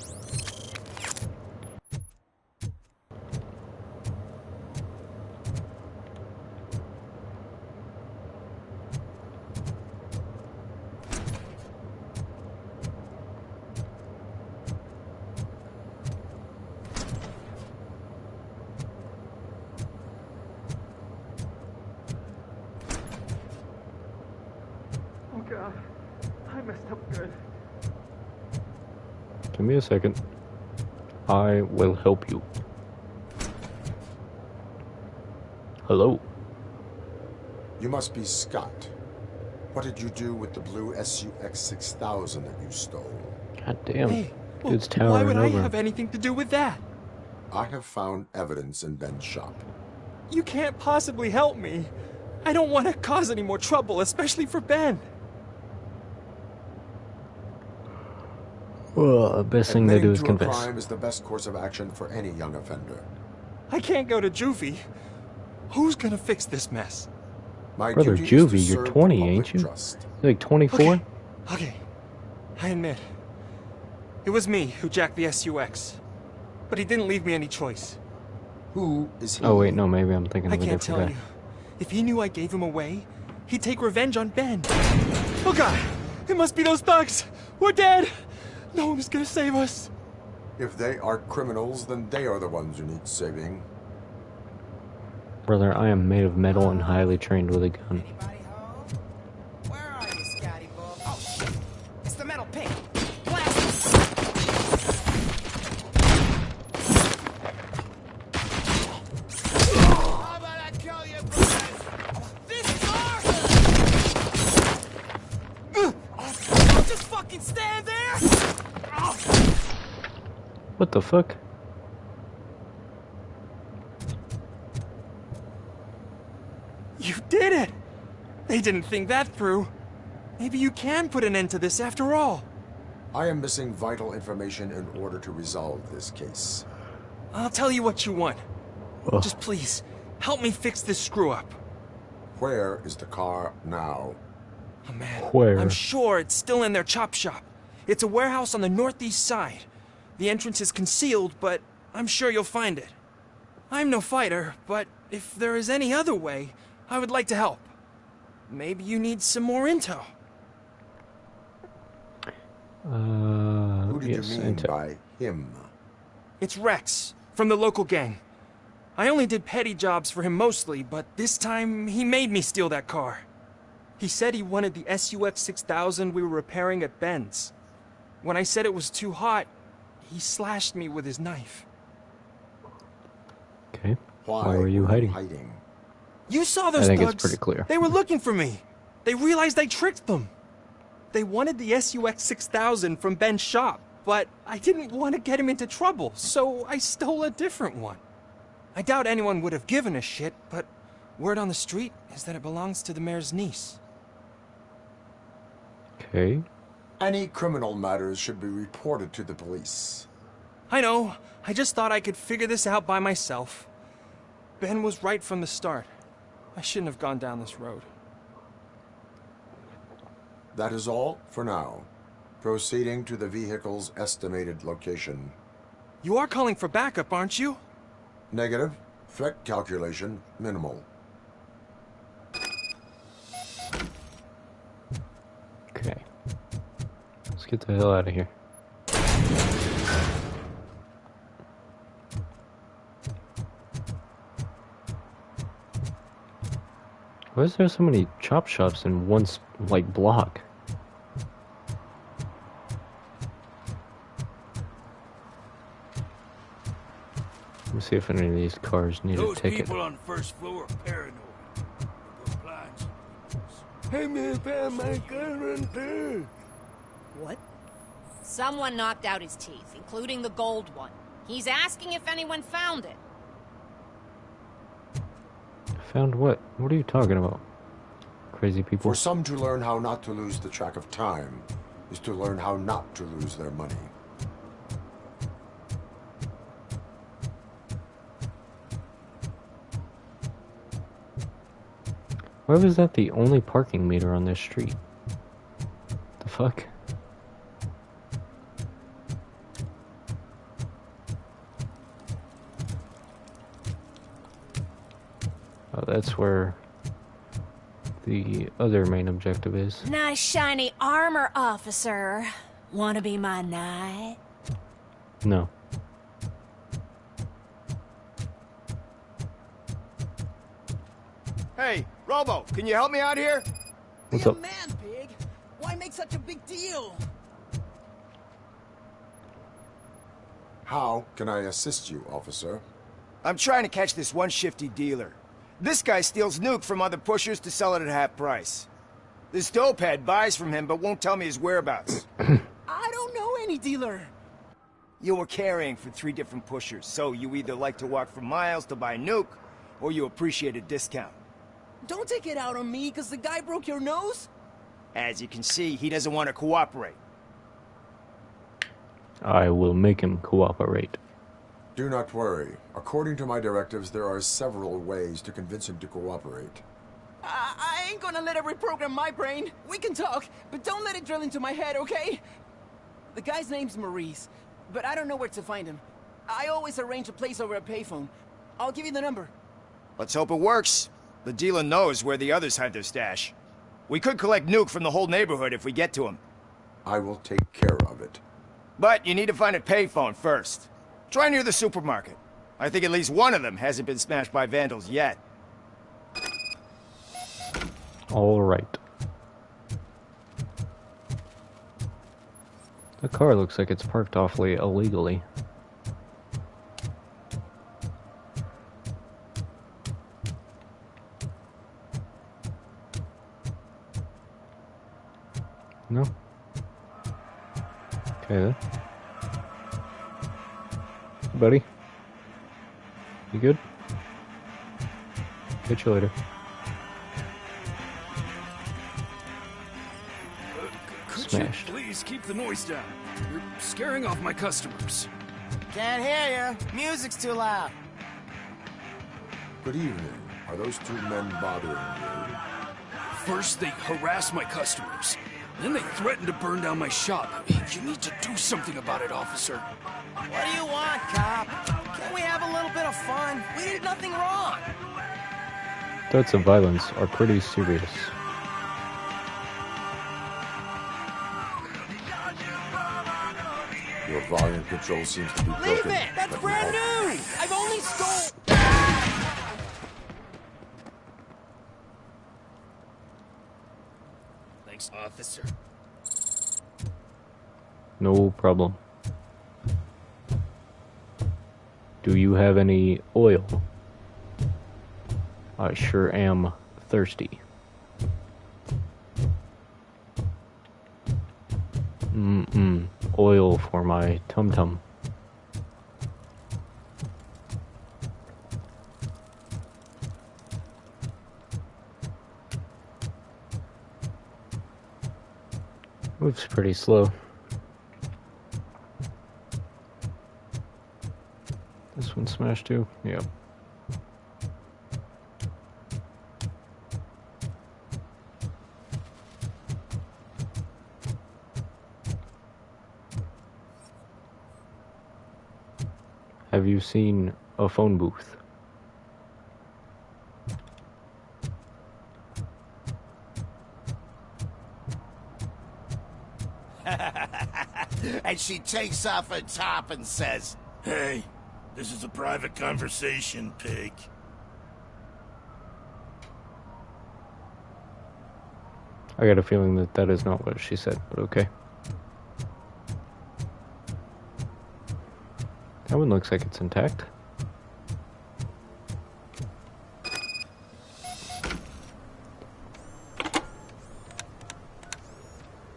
God, I messed up good. Give me a second. I will help you. Hello. You must be Scott. What did you do with the blue SUX 6000 that you stole? God damn. Hey, Dude's well, why would towering I over. have anything to do with that? I have found evidence in Ben's shop. You can't possibly help me. I don't want to cause any more trouble, especially for Ben. Well, the best thing to do is Admitting to a confess. crime is the best course of action for any young offender. I can't go to juvie. Who's gonna fix this mess? My Brother duty is to Juvie, you're serve 20, the ain't public you? trust. You're like 24? Okay. I admit. It was me who jacked the SUX. But he didn't leave me any choice. Who is he? Oh wait, no, maybe I'm thinking I of a can't different tell guy. you. If he knew I gave him away, he'd take revenge on Ben. Oh god! It must be those thugs! We're dead! No one is gonna save us. If they are criminals, then they are the ones who need saving. Brother, I am made of metal and highly trained with a gun. It's the metal pig. How about I kill you, brothers? This is ours! Don't just fucking stand there! What the fuck? You did it! They didn't think that through. Maybe you can put an end to this after all. I am missing vital information in order to resolve this case. I'll tell you what you want. Ugh. Just please, help me fix this screw-up. Where is the car now? Oh man, Where? I'm sure it's still in their chop shop. It's a warehouse on the northeast side. The entrance is concealed, but I'm sure you'll find it. I'm no fighter, but if there is any other way, I would like to help. Maybe you need some more intel. Who did yes, you mean intel. by him? It's Rex, from the local gang. I only did petty jobs for him mostly, but this time he made me steal that car. He said he wanted the SUX 6000 we were repairing at Ben's. When I said it was too hot, he slashed me with his knife. Okay. Why were you hiding? You saw those thugs. I think it's pretty clear. They were looking for me. They realized I tricked them. They wanted the SUX 6000 from Ben's shop, but I didn't want to get him into trouble, so I stole a different one. I doubt anyone would have given a shit, but word on the street is that it belongs to the mayor's niece. Okay. Any criminal matters should be reported to the police. I know. I just thought I could figure this out by myself. Ben was right from the start. I shouldn't have gone down this road. That is all for now. Proceeding to the vehicle's estimated location. You are calling for backup, aren't you? Negative. Threat calculation minimal. Okay. Let's get the hell out of here. Why is there so many chop shops in one, block? Let me see if any of these cars need a ticket. Those people on the first floor are paranoid. Hey man, found my gun too. What? Someone knocked out his teeth, including the gold one. He's asking if anyone found it. Found what? What are you talking about? Crazy people. For some to learn how not to lose the track of time is to learn how not to lose their money. Why was that the only parking meter on this street? The fuck? Oh, that's where the other main objective is. Nice shiny armor, officer. Wanna be my knight? No. Hey, Robo, can you help me out here? What's up? Man, Pig. Why make such a big deal? How can I assist you, officer? I'm trying to catch this one shifty dealer. This guy steals nuke from other pushers to sell it at half price. This dopehead buys from him but won't tell me his whereabouts. I don't know any dealer. You were carrying for 3 different pushers, so you either like to walk for miles to buy nuke, or you appreciate a discount. Don't take it out on me, because the guy broke your nose? As you can see, he doesn't want to cooperate. I will make him cooperate. Do not worry. According to my directives, there are several ways to convince him to cooperate. I ain't gonna let it reprogram my brain. We can talk, but don't let it drill into my head, okay? The guy's name's Maurice, but I don't know where to find him. I always arrange a place over a payphone. I'll give you the number. Let's hope it works. The dealer knows where the others hide their stash. We could collect nuke from the whole neighborhood if we get to him. I will take care of it. But you need to find a payphone first. Try near the supermarket. I think at least one of them hasn't been smashed by vandals yet. All right. The car looks like it's parked awfully illegally. No? Okay then. Buddy? You good? Catch you later. Could Smashed. you please keep the noise down? You're scaring off my customers. Can't hear you. Music's too loud. Good evening. Are those 2 men bothering you? First, they harass my customers. Then they threaten to burn down my shop. You need to do something about it, officer. What do you want, cop? Can't we have a little bit of fun? We did nothing wrong. Threats of violence are pretty serious. Your volume control seems to be broken. Leave it! That's but brand no. new! I've only stole... Thanks, officer. No problem. Do you have any oil? I sure am thirsty. Oil for my tum-tum. Moves pretty slow. This one smashed too? Yep. Have you seen a phone booth? And she takes off her top and says, "Hey, this is a private conversation, pig." I got a feeling that that is not what she said, but okay. That one looks like it's intact.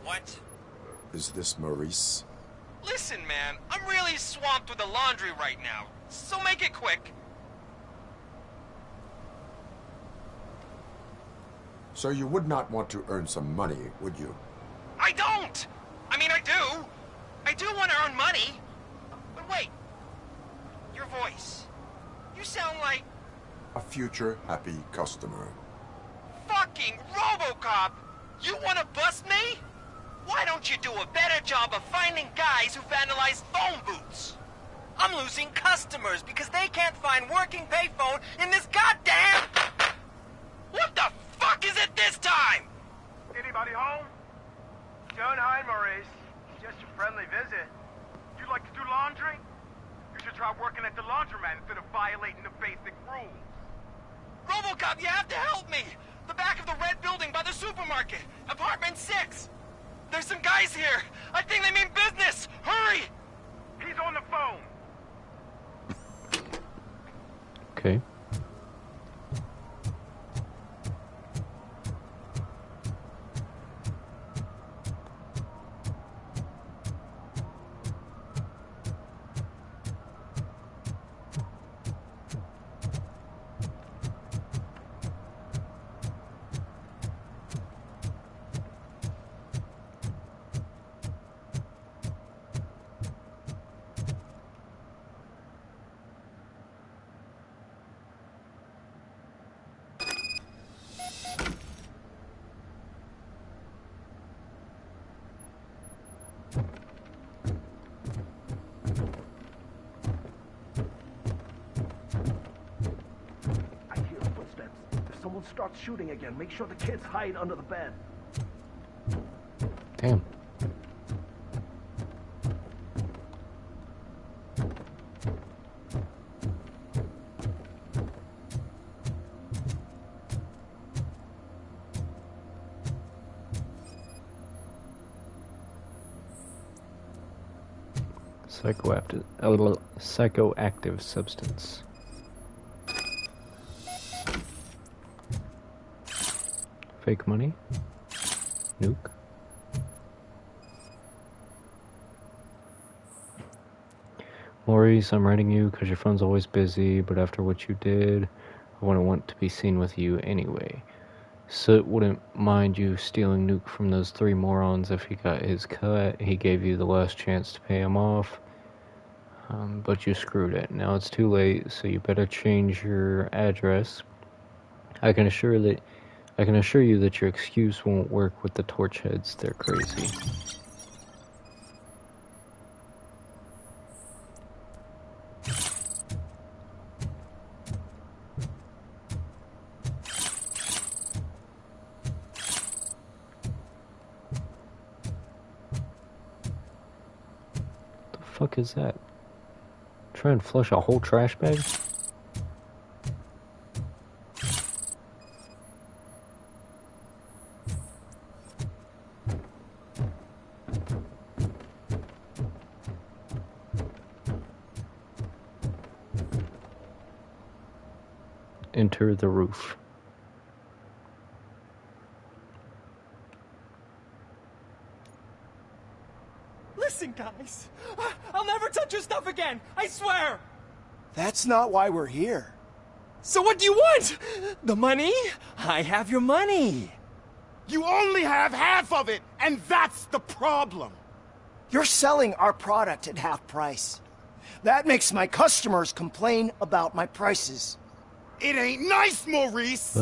What? Is this Maurice? Listen, man, I'm really swamped with the laundry right now, so make it quick. So you would not want to earn some money, would you? I don't! I mean, I do. I do want to earn money. But wait. Your voice. You sound like... A future happy customer. fucking Robocop! You want to bust me? Why don't you do a better job of finding guys who vandalize phone booths? I'm losing customers because they can't find working payphone in this goddamn... What the fuck is it this time? Anybody home? Don't hide, Maurice. It's just a friendly visit. You'd like to do laundry? You should try working at the laundromat instead of violating the basic rules. Robocop, you have to help me! The back of the red building by the supermarket. Apartment 6. There's some guys here. I think they mean business. Hurry! He's on the phone. Okay. Starts shooting again. Make sure the kids hide under the bed. Damn. Psychoactive substance. Fake money? Nuke? Maurice, I'm writing you because your phone's always busy, but after what you did, I wouldn't want to be seen with you anyway. Soot wouldn't mind you stealing Nuke from those 3 morons if he got his cut. He gave you the last chance to pay him off, but you screwed it. Now it's too late, so you better change your address. I can assure you that your excuse won't work with the torch heads. They're crazy. The fuck is that? Try and flush a whole trash bag? enter the roof. Listen, guys. I'll never touch your stuff again. I swear. That's not why we're here. So what do you want? The money? I have your money. You only have half of it, and that's the problem. You're selling our product at half price. That makes my customers complain about my prices. It ain't nice, Maurice!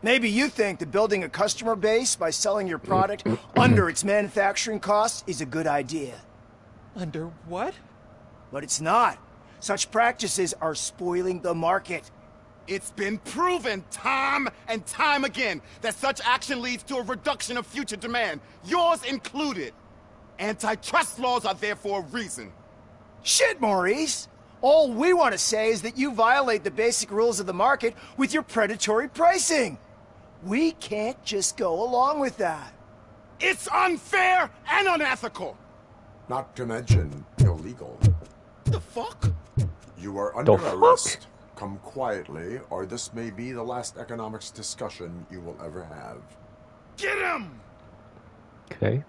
Maybe you think that building a customer base by selling your product under its manufacturing costs is a good idea. Under what? But it's not. Such practices are spoiling the market. It's been proven time and time again that such action leads to a reduction of future demand, yours included. Antitrust laws are there for a reason. Shit, Maurice! All we want to say is that you violate the basic rules of the market with your predatory pricing. We can't just go along with that. It's unfair and unethical! Not to mention illegal. The fuck? You are under arrest. Come quietly, or this may be the last economics discussion you will ever have. Get him! Okay.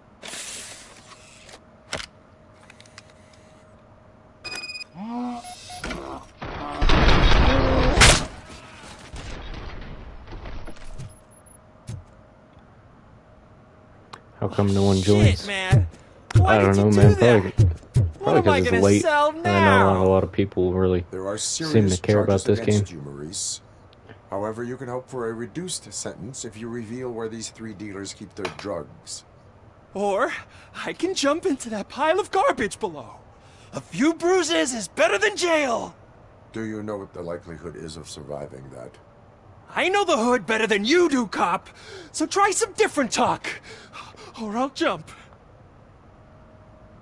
How come no one joins? Shit, man. I don't know, man. Probably am I because it's gonna late. sell And I know not a lot of people really There are seem serious to care about charges this game. against you, Maurice. However, you can hope for a reduced sentence if you reveal where these 3 dealers keep their drugs. Or I can jump into that pile of garbage below. A few bruises is better than jail. Do you know what the likelihood is of surviving that? I know the hood better than you do, cop. So try some different talk. Or I'll jump.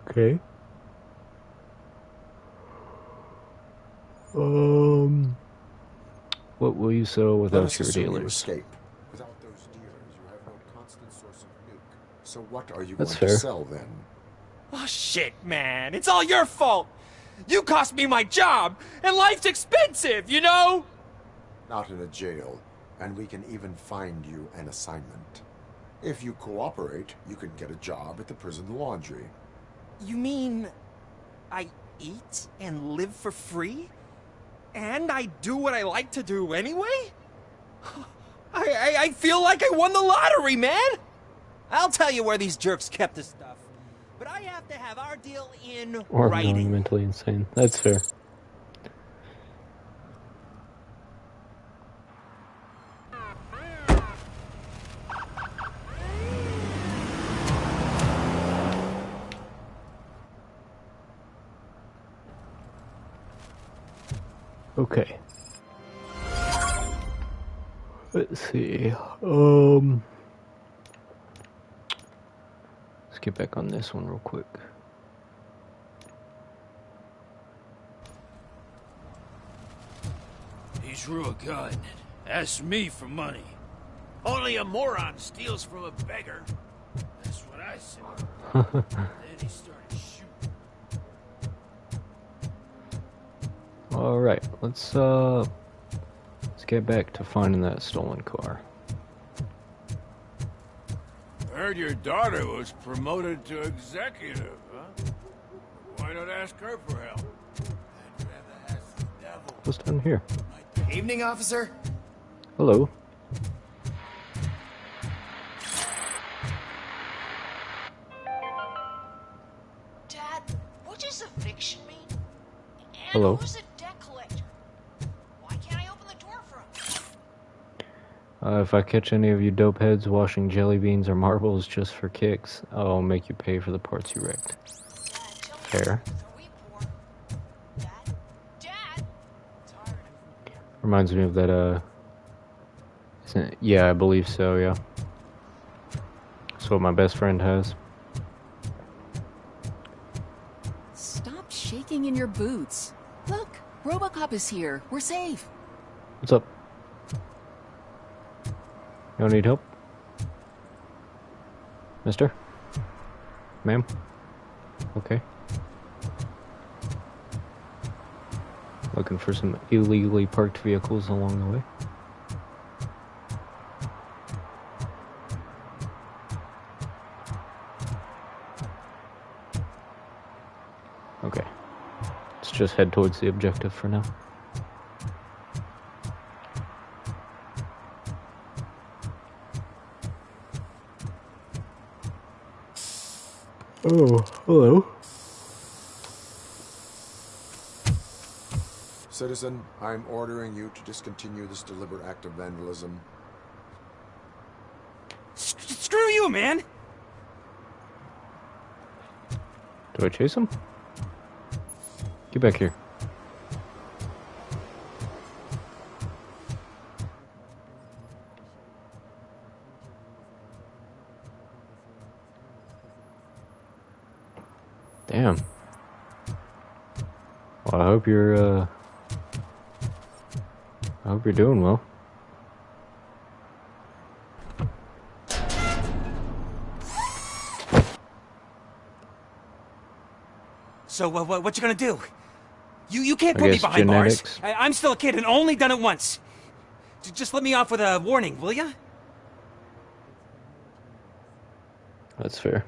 Okay. What will you sell without your dealers? Escape. Without those dealers, you have no constant source of nuke. So what are you That's going fair. to sell then? Oh shit, man. It's all your fault. You cost me my job, and life's expensive, you know? Not in a jail, and we can even find you an assignment. If you cooperate, you can get a job at the prison laundry. You mean I eat and live for free? And I do what I like to do anyway? I feel like I won the lottery, man! I'll tell you where these jerks kept the stuff. But I have to have our deal in Or writing. going mentally insane. That's fair. Okay. Let's see. Let's get back on this one real quick. He's real good. Ask me for money. Only a moron steals from a beggar. That's what I said. Then he started shooting. All right, let's get back to finding that stolen car. Heard your daughter was promoted to executive, huh? Why not ask her for help? I'd rather ask the devil. What's down here? Evening, officer. Hello. Dad, what does eviction mean? And Hello. who's a debt collector? Why can't I open the door for him? If I catch any of you dope heads washing jelly beans or marbles just for kicks, I'll make you pay for the parts you wrecked. Fair. Reminds me of that, isn't it? Yeah, I believe so, yeah. That's what my best friend has. Stop shaking in your boots. Look, Robocop is here. We're safe. What's up? You don't need help? Mister? Ma'am? Okay. Looking for some illegally parked vehicles along the way. Okay. Let's just head towards the objective for now. Oh, hello. Citizen, I'm ordering you to discontinue this deliberate act of vandalism. Screw you, man! Do I chase him? Get back here. Damn. Well, I hope you're doing well. So, what you gonna do? You can't put me behind bars. I'm still a kid and only done it once. Just let me off with a warning, will ya? That's fair.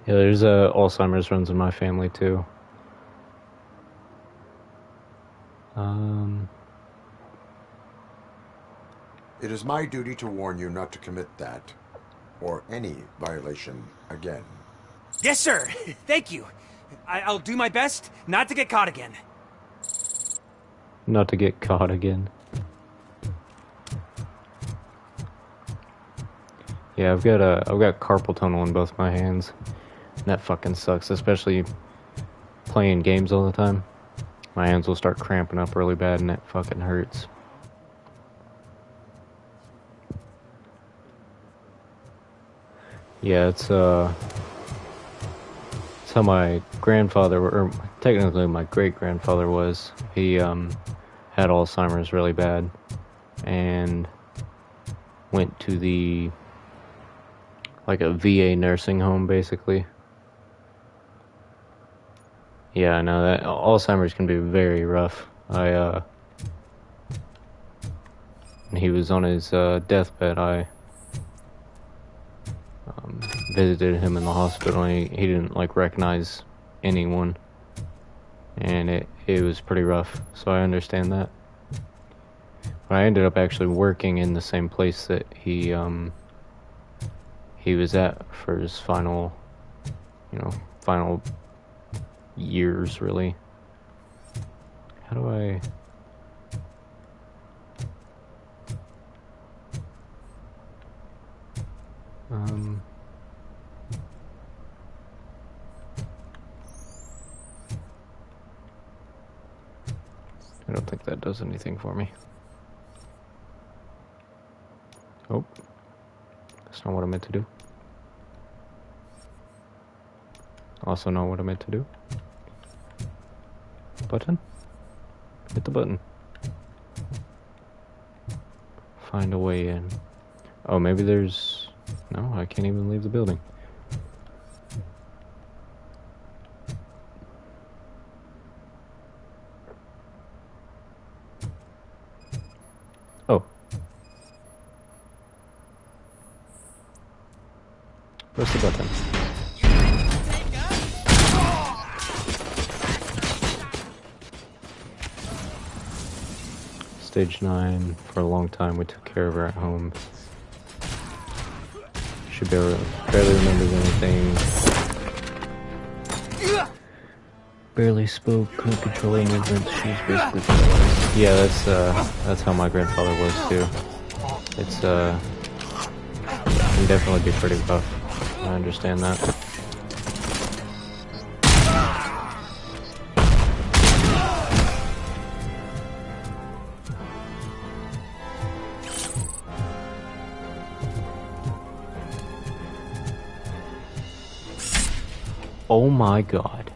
Yeah, there's Alzheimer's runs in my family too. It is my duty to warn you not to commit that, or any violation again. Yes, sir. Thank you. I'll do my best not to get caught again. Not to get caught again. Yeah, I've got carpal tunnel in both my hands. And that fucking sucks, especially playing games all the time. My hands will start cramping up really bad and it fucking hurts. Yeah, it's how my grandfather, or technically my great-grandfather was. He had Alzheimer's really bad and went to the, like a VA nursing home basically. Yeah, I know that Alzheimer's can be very rough. When he was on his deathbed, I visited him in the hospital, and he didn't like recognize anyone, and it was pretty rough, so I understand that. But I ended up actually working in the same place that he was at for his final years, really. How do I... I don't think that does anything for me. Oh. That's not what I meant to do. Also not what I meant to do. Button? Hit the button. Find a way in. Oh, maybe there's... No, I can't even leave the building. Oh. Press the button. Stage 9. For a long time we took care of her at home. She barely remembers anything. Barely spoke, couldn't control her movements. She was basically paralyzed. Yeah, that's how my grandfather was too. It can definitely be pretty rough. I understand that. Oh my god.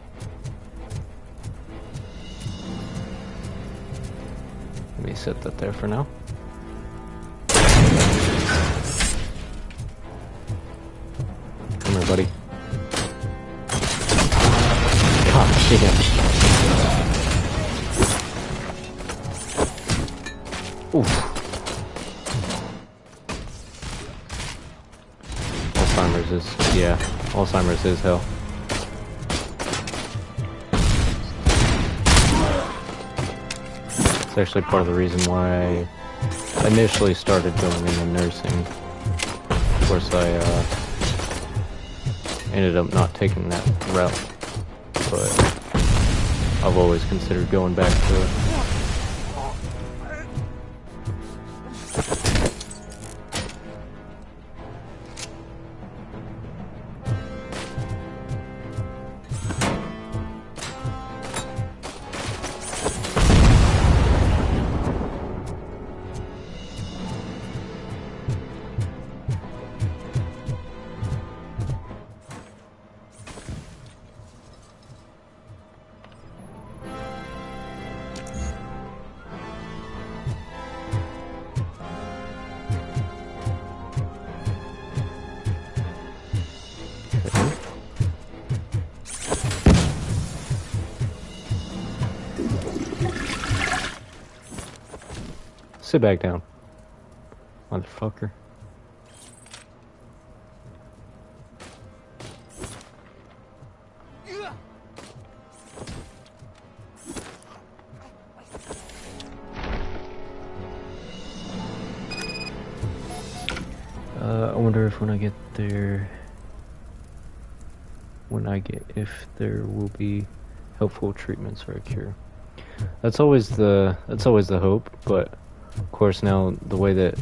Let me set that there for now. Come here, buddy. God damn. Oof. Alzheimer's is hell. It's actually part of the reason why I initially started going into nursing. Of course, I ended up not taking that route, but I've always considered going back to it. Sit back down, motherfucker. I wonder if when I get there, if there will be helpful treatments or a cure. That's always the hope, but of course now the way that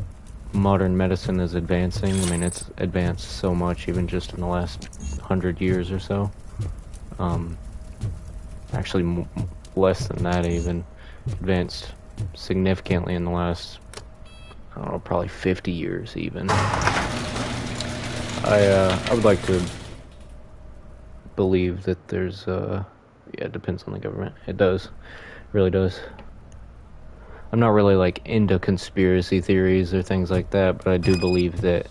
modern medicine is advancing, I mean it's advanced so much even just in the last 100 years or so. Actually less than that even, advanced significantly in the last, I don't know, probably 50 years even. I would like to believe that there's yeah, it depends on the government. It does. It really does. I'm not really like into conspiracy theories or things like that, but I do believe that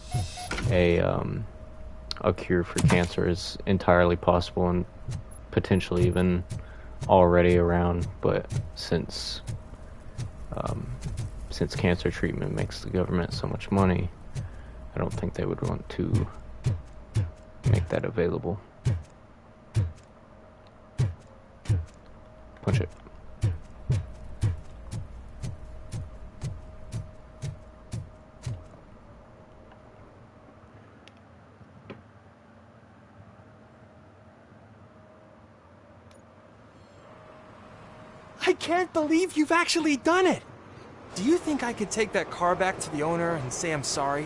a cure for cancer is entirely possible and potentially even already around. But since cancer treatment makes the government so much money, I don't think they would want to make that available. Punch it. I can't believe you've actually done it! Do you think I could take that car back to the owner and say I'm sorry?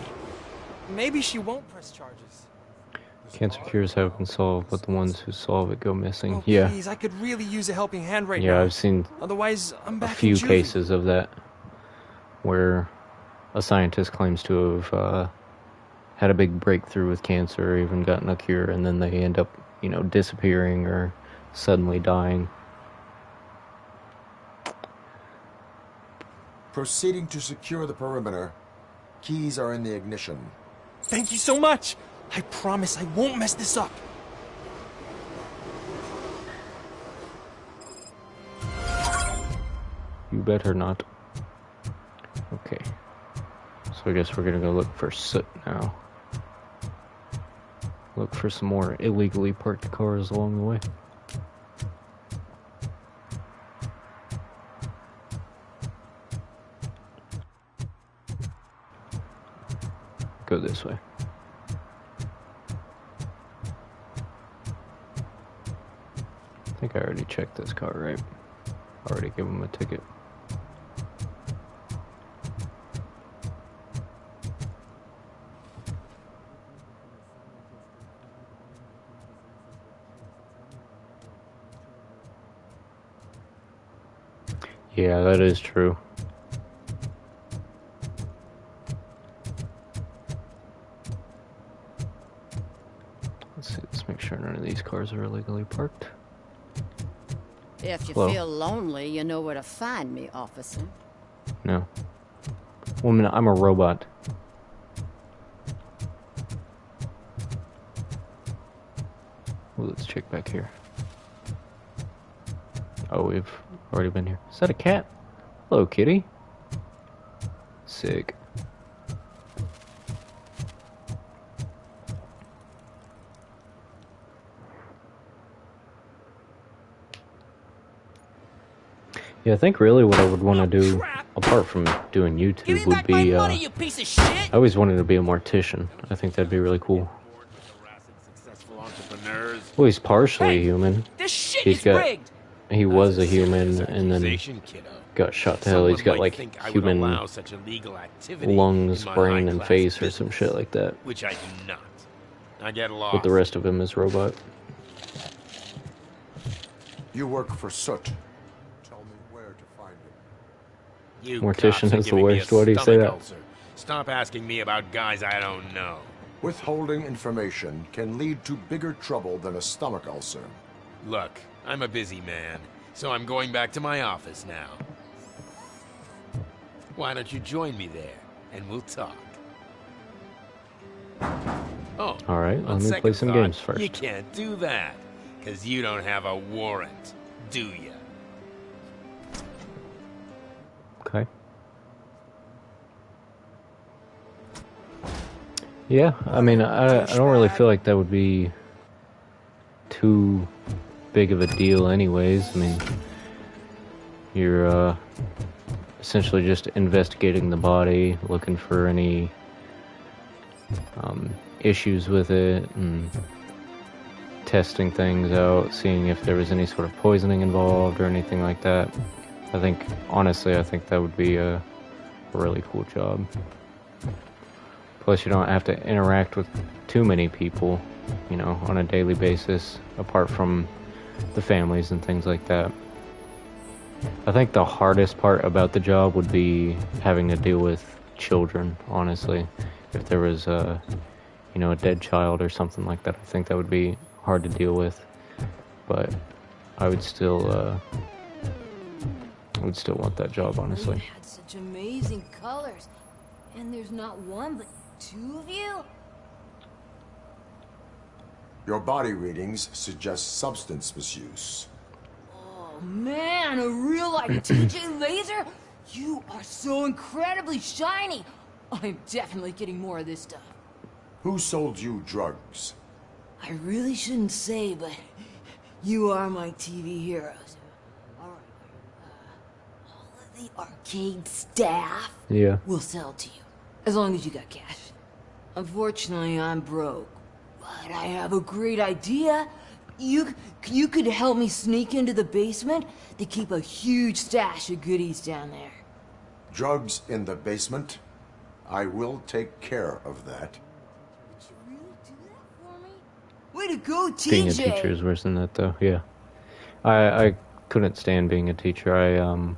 Maybe she won't press charges. Cancer cures have been solved, but the ones who solve it go missing. Oh, Yeah. please, I could really use a helping hand right now. Yeah, I've seen Otherwise, I'm back a few in juvie. cases of that where a scientist claims to have had a big breakthrough with cancer or even gotten a cure, and then they end up, you know, disappearing or suddenly dying. Proceeding to secure the perimeter. Keys are in the ignition. Thank you so much! I promise I won't mess this up. You better not. Okay. So I guess we're gonna go look for soot now. Look for some more illegally parked cars along the way. Go this way. I think I already checked this car, right? Already gave him a ticket. Yeah, that is true. Let's see, let's make sure none of these cars are illegally parked. If you Hello? feel lonely, you know where to find me, officer. No. Woman, I'm a robot. Well, let's check back here. Oh, we've already been here. Is that a cat? Hello, kitty. Sick. Yeah, I think really what I would want to do, apart from doing YouTube, would be, I always wanted to be a mortician. I think that'd be really cool. Well, he's partially human. He was a human and then got shot to hell. He's got like human lungs, brain, and face or some shit like that. Which I do not. I get lost. But the rest of him is robot. You work for Soot. Tell me where to find him. You Mortician cops is are the giving me worst. a Why do you say stomach that? ulcer. Stop asking me about guys I don't know. Withholding information can lead to bigger trouble than a stomach ulcer. Look, I'm a busy man, so I'm going back to my office now. Why don't you join me there, and we'll talk. Oh, Alright, on let me play second some thought, games first. You can't do that, because you don't have a warrant, do you? Okay. Yeah, I mean, I don't really feel like that would be too big of a deal anyways. I mean, you're essentially just investigating the body, looking for any issues with it, and testing things out, seeing if there was any sort of poisoning involved or anything like that. I think, honestly, I think that would be a really cool job. Plus, you don't have to interact with too many people, you know, on a daily basis, apart from the families and things like that. I think the hardest part about the job would be having to deal with children, honestly. If there was a, you know, a dead child or something like that, I think that would be hard to deal with. But I would still want that job, honestly. You had such amazing colors, and there's not one but two of you? Your body readings suggest substance misuse. Oh man, a real life TJ laser? You are so incredibly shiny. I'm definitely getting more of this stuff. Who sold you drugs? I really shouldn't say, but you are my TV heroes. All of the arcade staff will sell to you, as long as you got cash. Unfortunately, I'm broke, but I have a great idea. You could help me sneak into the basement. They keep a huge stash of goodies down there. Drugs in the basement? I will take care of that. Way to go, TJ! Being a teacher is worse than that, though. Yeah, I couldn't stand being a teacher. I'm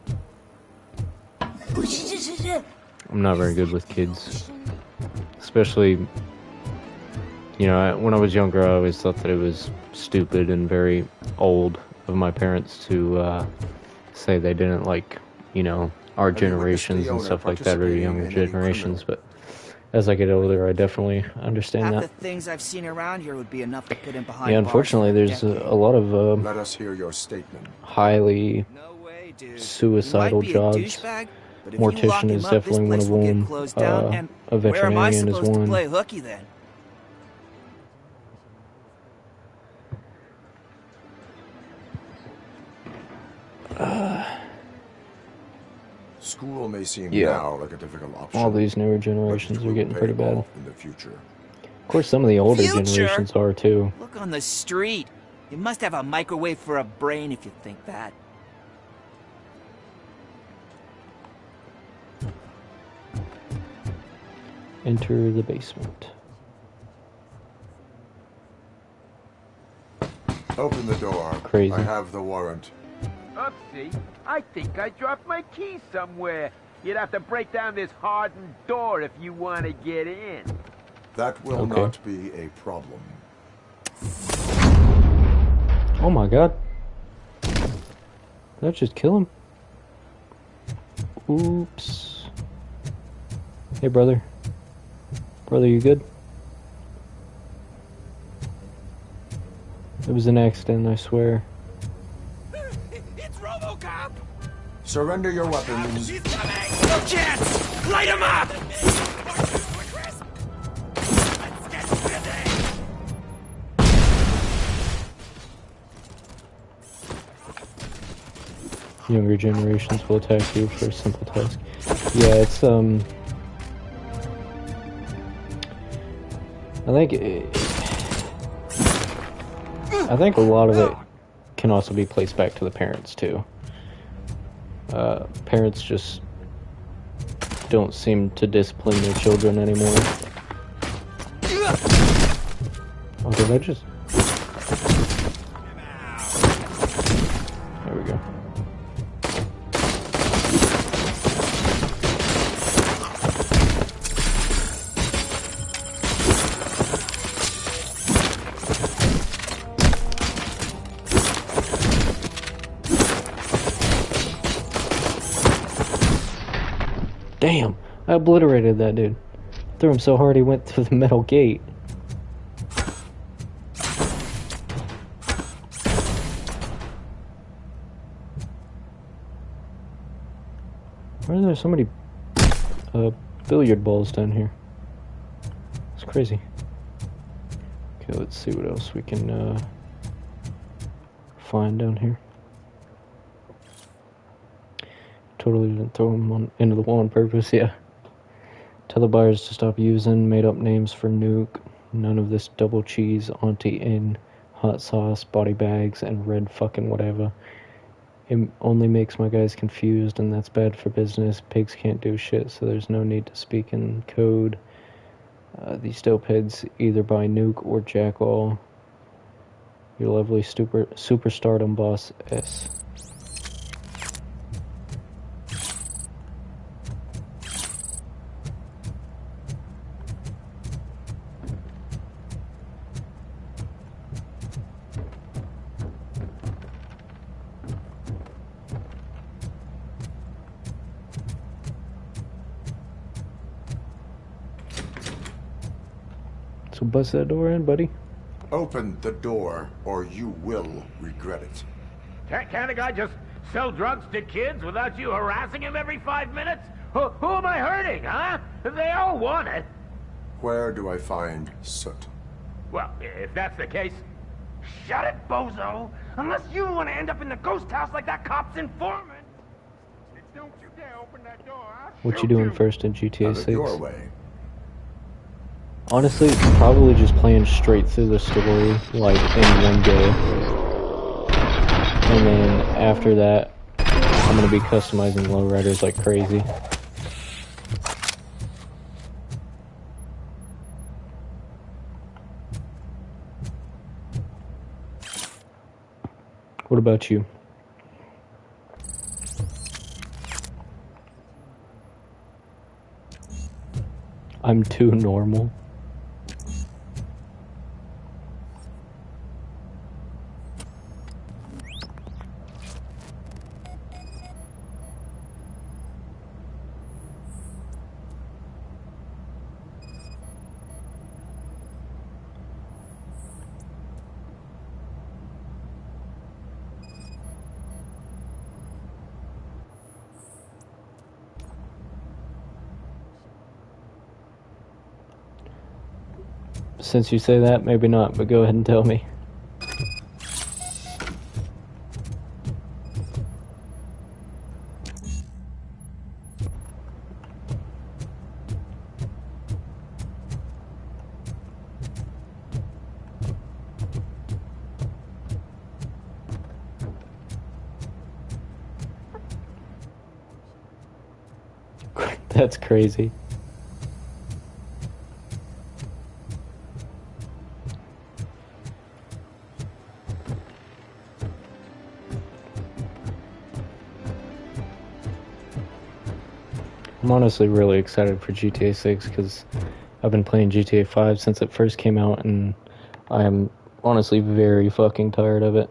not very good with kids, especially. You know, when I was younger, I always thought that it was stupid and very old of my parents to say they didn't like, you know, our generations and stuff like that, or younger generations. But as I get older, I definitely understand Half that. the things I've seen around here would be enough to put him behind Yeah, bars unfortunately, for a there's decade. a lot of Let us hear your statement. highly suicidal Might be a jobs. douchebag, but if you lock Mortician him is up, this definitely one place of will get them. closed down, and A where am I veterinarian is supposed to one. play hooky then? School may seem Yeah. now like a difficult option. All these newer generations are getting pretty bad. In the future. Of course, some of the older Future? generations are too. Look on the street. You must have a microwave for a brain if you think that. Enter the basement. Open the door. Crazy. I have the warrant. Oopsie, I think I dropped my keys somewhere. You'd have to break down this hardened door if you want to get in. That will Okay. not be a problem. Oh my god. Did I just kill him? Oops. Hey, brother. Brother, you good? It was an accident, I swear. It's Robocop! Surrender your weapons. He's coming! No chance! Light him up! Younger generations will attack you for a simple task. Yeah, it's I think a lot of it can also be placed back to the parents too. Parents just don't seem to discipline their children anymore. Oh, did I just... There we go. Damn, I obliterated that dude. Threw him so hard he went through the metal gate. Why are there so many billiard balls down here? It's crazy. Okay, let's see what else we can find down here. Totally didn't throw them into the wall on purpose, yeah. Tell the buyers to stop using made-up names for Nuke. None of this double cheese, Auntie in, hot sauce, body bags, and red fucking whatever. It only makes my guys confused, and that's bad for business. Pigs can't do shit, so there's no need to speak in code. These dopeheads either buy Nuke or jack all. Your lovely superstardom boss S. So bust that door in, buddy. Open the door, or you will regret it. Can't a guy just sell drugs to kids without you harassing him every 5 minutes? Who am I hurting, huh? They all want it. Where do I find Soot? Well, if that's the case, shut it, bozo! Unless you want to end up in the ghost house like that cop's informant. Don't you dare open that door. What you doing first in GTA 6? Your way. Honestly, probably just playing straight through the story, like, in one day. And then, after that, I'm gonna be customizing lowriders like crazy. What about you? I'm too normal. Since you say that, maybe not, but go ahead and tell me. That's crazy. I'm honestly really excited for GTA 6 because I've been playing GTA 5 since it first came out, and I am honestly very fucking tired of it.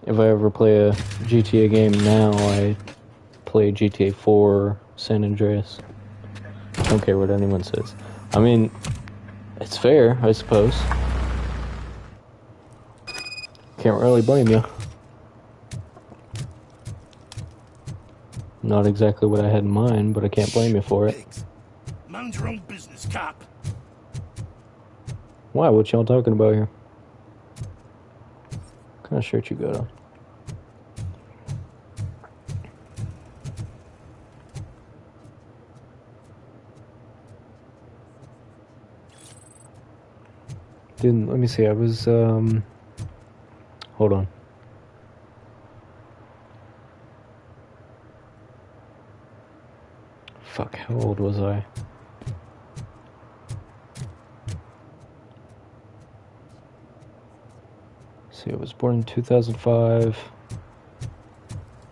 If I ever play a GTA game now, I play GTA 4 San Andreas. I don't care what anyone says. I mean, it's fair, I suppose. Can't really blame you. Not exactly what I had in mind, but I can't blame you for it. Mind your own business, cop. Why? What y'all talking about here? What kind of shirt you got on? Dude, let me see. I was, hold on. Fuck, how old was I? See, I was born in 2005.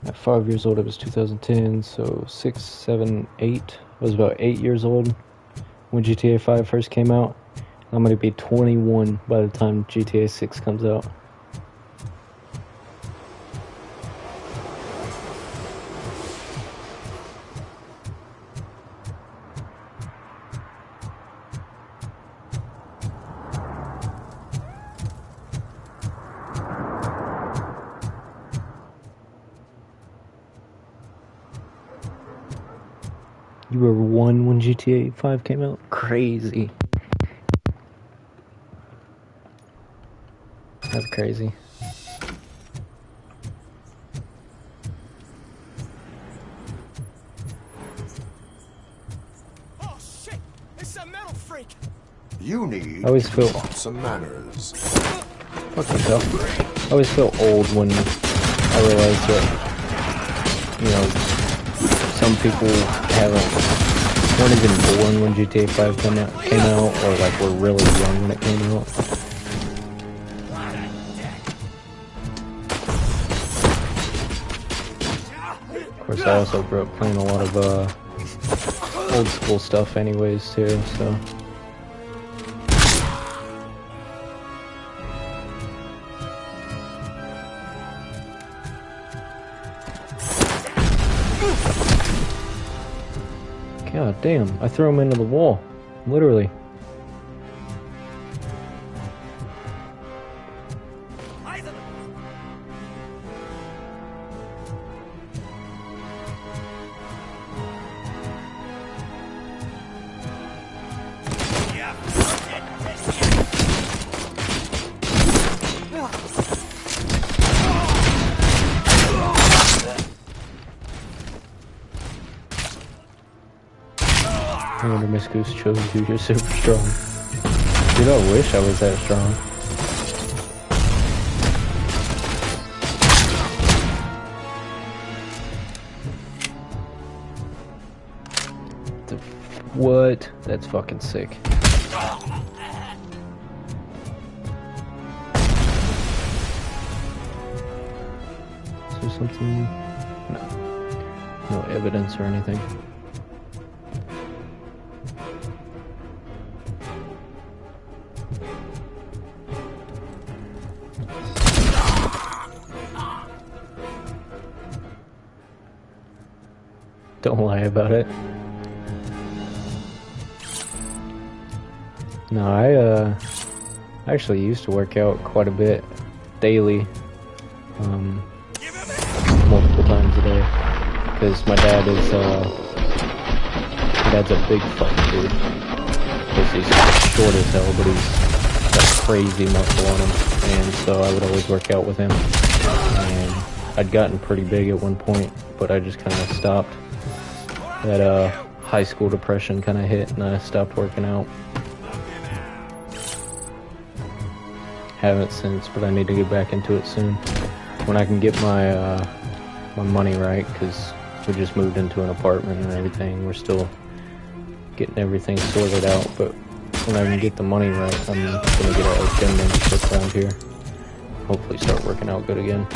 At 5 years old, it was 2010, so 6, 7, 8. I was about 8 years old when GTA 5 first came out. I'm gonna be 21 by the time GTA 6 comes out. You were 1 when GTA 5 came out? Crazy. That's crazy. Oh shit! It's a metal freak! You need I always feel some manners. Fuck myself. I always feel old when I realize that, you know, some people weren't even born when GTA 5 came out, or like were really young when it came out. Of course, I also grew up playing a lot of old school stuff anyways too, so. God damn, I threw him into the wall. Literally. I wonder Miss Goose chose you, you're super strong. Dude, I wish I was that strong. What? That's fucking sick. Is there something? No. No evidence or anything. Don't lie about it. No, I actually used to work out quite a bit daily, multiple times a day, because my dad's a big fucking dude. Because he's short as hell, but he's got crazy muscle on him, and so I would always work out with him. And I'd gotten pretty big at one point, but I just kind of stopped. That high school depression kind of hit, and I stopped working out. Haven't since, but I need to get back into it soon when I can get my my money right, because we just moved into an apartment and everything. We're still getting everything sorted out, but when I can get the money right, I'm gonna get a gym membership around here. Hopefully start working out good again.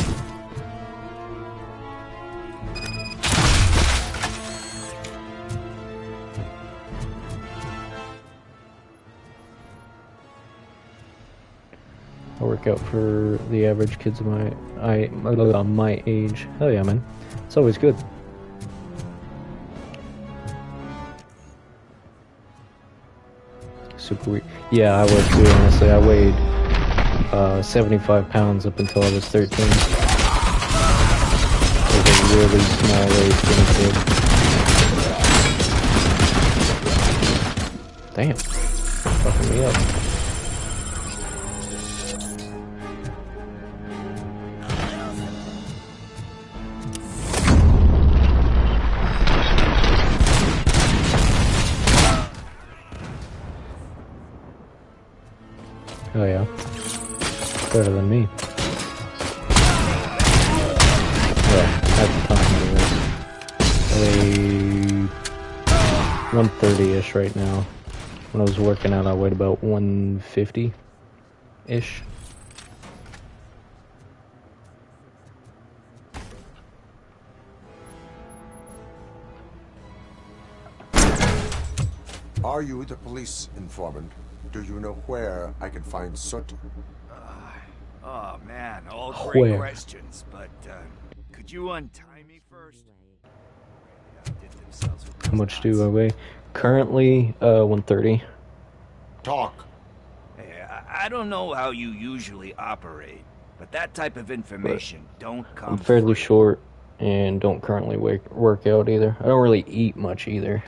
I work out for the average kids of my age. Hell yeah, man. It's always good. Super weird. Yeah, I was too, honestly. I weighed 75 pounds up until I was 13. I was a really small waist skinny kid. Damn. Fucking me up. Oh yeah. better than me. Well, at the time, anyway. 130-ish right now. When I was working out, I weighed about 150-ish. Are you the police informant? Do you know where I can find Soot? Oh man, all great questions, but could you untie me first? How much do I weigh? Currently, 130. Talk. Hey, I don't know how you usually operate, but that type of information don't come I'm fairly free. short and don't currently work out either. I don't really eat much either.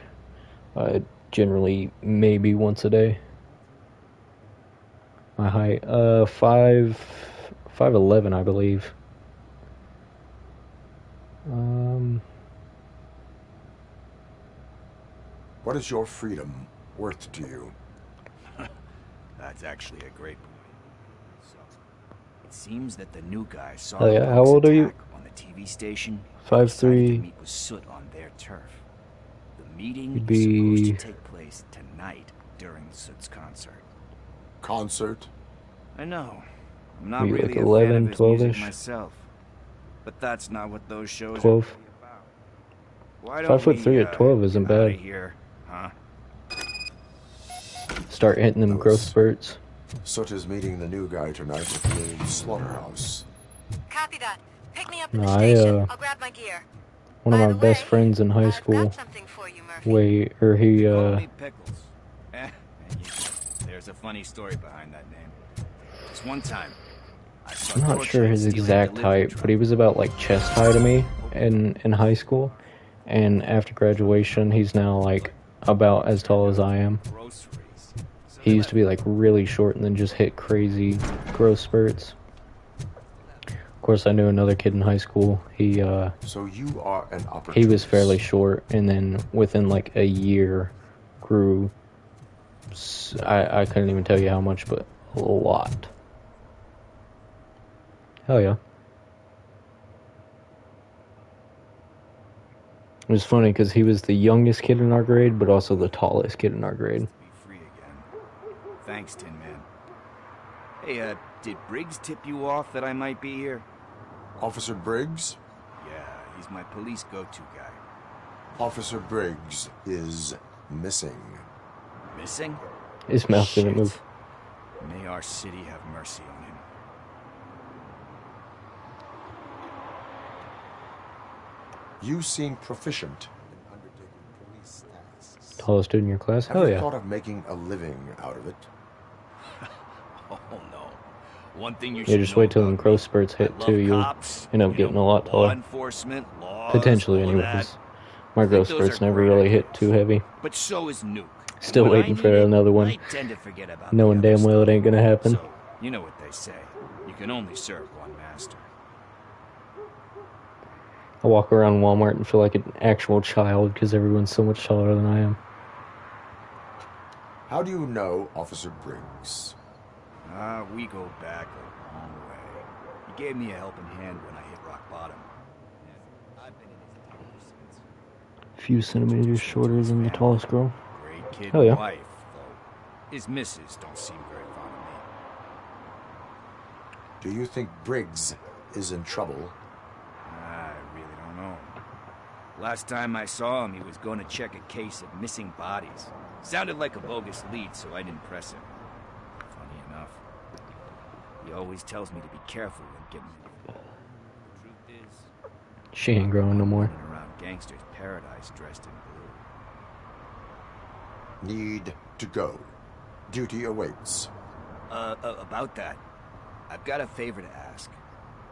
I generally maybe once a day. My height, 5'11", I believe. What is your freedom worth to you? That's actually a great point. So, it seems that the new guy saw Oh, yeah? the How old are you? on the TV station. 5'3". To meet with Soot on their turf. The meeting You'd is supposed be... to take place tonight during Soot's concert. Concert? I know. I'm not Be really like a 11, fan of his music 12-ish? myself. But that's not what those shows 12. are really about. Why don't 5'3" at 12 isn't get outta bad. here, huh? Start hitting them growth spurts. Soot is meeting the new guy tonight at the old slaughterhouse. Copy that. Pick me up No, at the I, station. I'll grab my gear. One of my best friends in high school, he, Pickles. There's a funny story behind that name. This one time, I saw I'm not George sure his stealing a exact delivery height, but he was about like chest high to me in high school. And after graduation, he's now like about as tall as I am. He used to be like really short and then just hit crazy growth spurts. Of course, I knew another kid in high school. So you are an opportunist. He was fairly short, and then within like a year, grew. I couldn't even tell you how much, but a lot. Hell yeah. It was funny because he was the youngest kid in our grade, but also the tallest kid in our grade. Thanks, Tin Man. Hey, did Briggs tip you off that I might be here? Officer Briggs? Yeah, he's my police go-to guy. Officer Briggs is missing. Missing? His mouth didn't move. May our city have mercy on him. You seem proficient in undertaking police tasks. Tallest dude in your class? Have Hell you yeah. thought of making a living out of it? Oh no. One thing you Yeah, should just know wait till about them growth spurts hit I love too. You'll cops, end up getting a lot law taller. enforcement, laws, Potentially, all of that. anyways. My I growth think those spurts are never great really hit too heavy. But so is Nuke. Still When I waiting for need it, another one. I tend to forget about Knowing the other damn well it ain't gonna happen. So, you know what they say. You can only serve one master. I walk around Walmart and feel like an actual child because everyone's so much taller than I am. How do you know Officer Briggs? We go back a long way. He gave me a helping hand when I hit rock bottom. I've been in his team ever since. A few centimeters shorter than the tallest girl. Great kid Hell yeah. and wife, though. His missus don't seem very fond of me. Do you think Briggs is in trouble? I really don't know. Last time I saw him, he was going to check a case of missing bodies. Sounded like a bogus lead, so I didn't press him. Funny enough. He always tells me to be careful when getting involved. The truth is, She ain't growing no more. running around gangster's paradise dressed in blue. Need to go. Duty awaits. About that, I've got a favor to ask.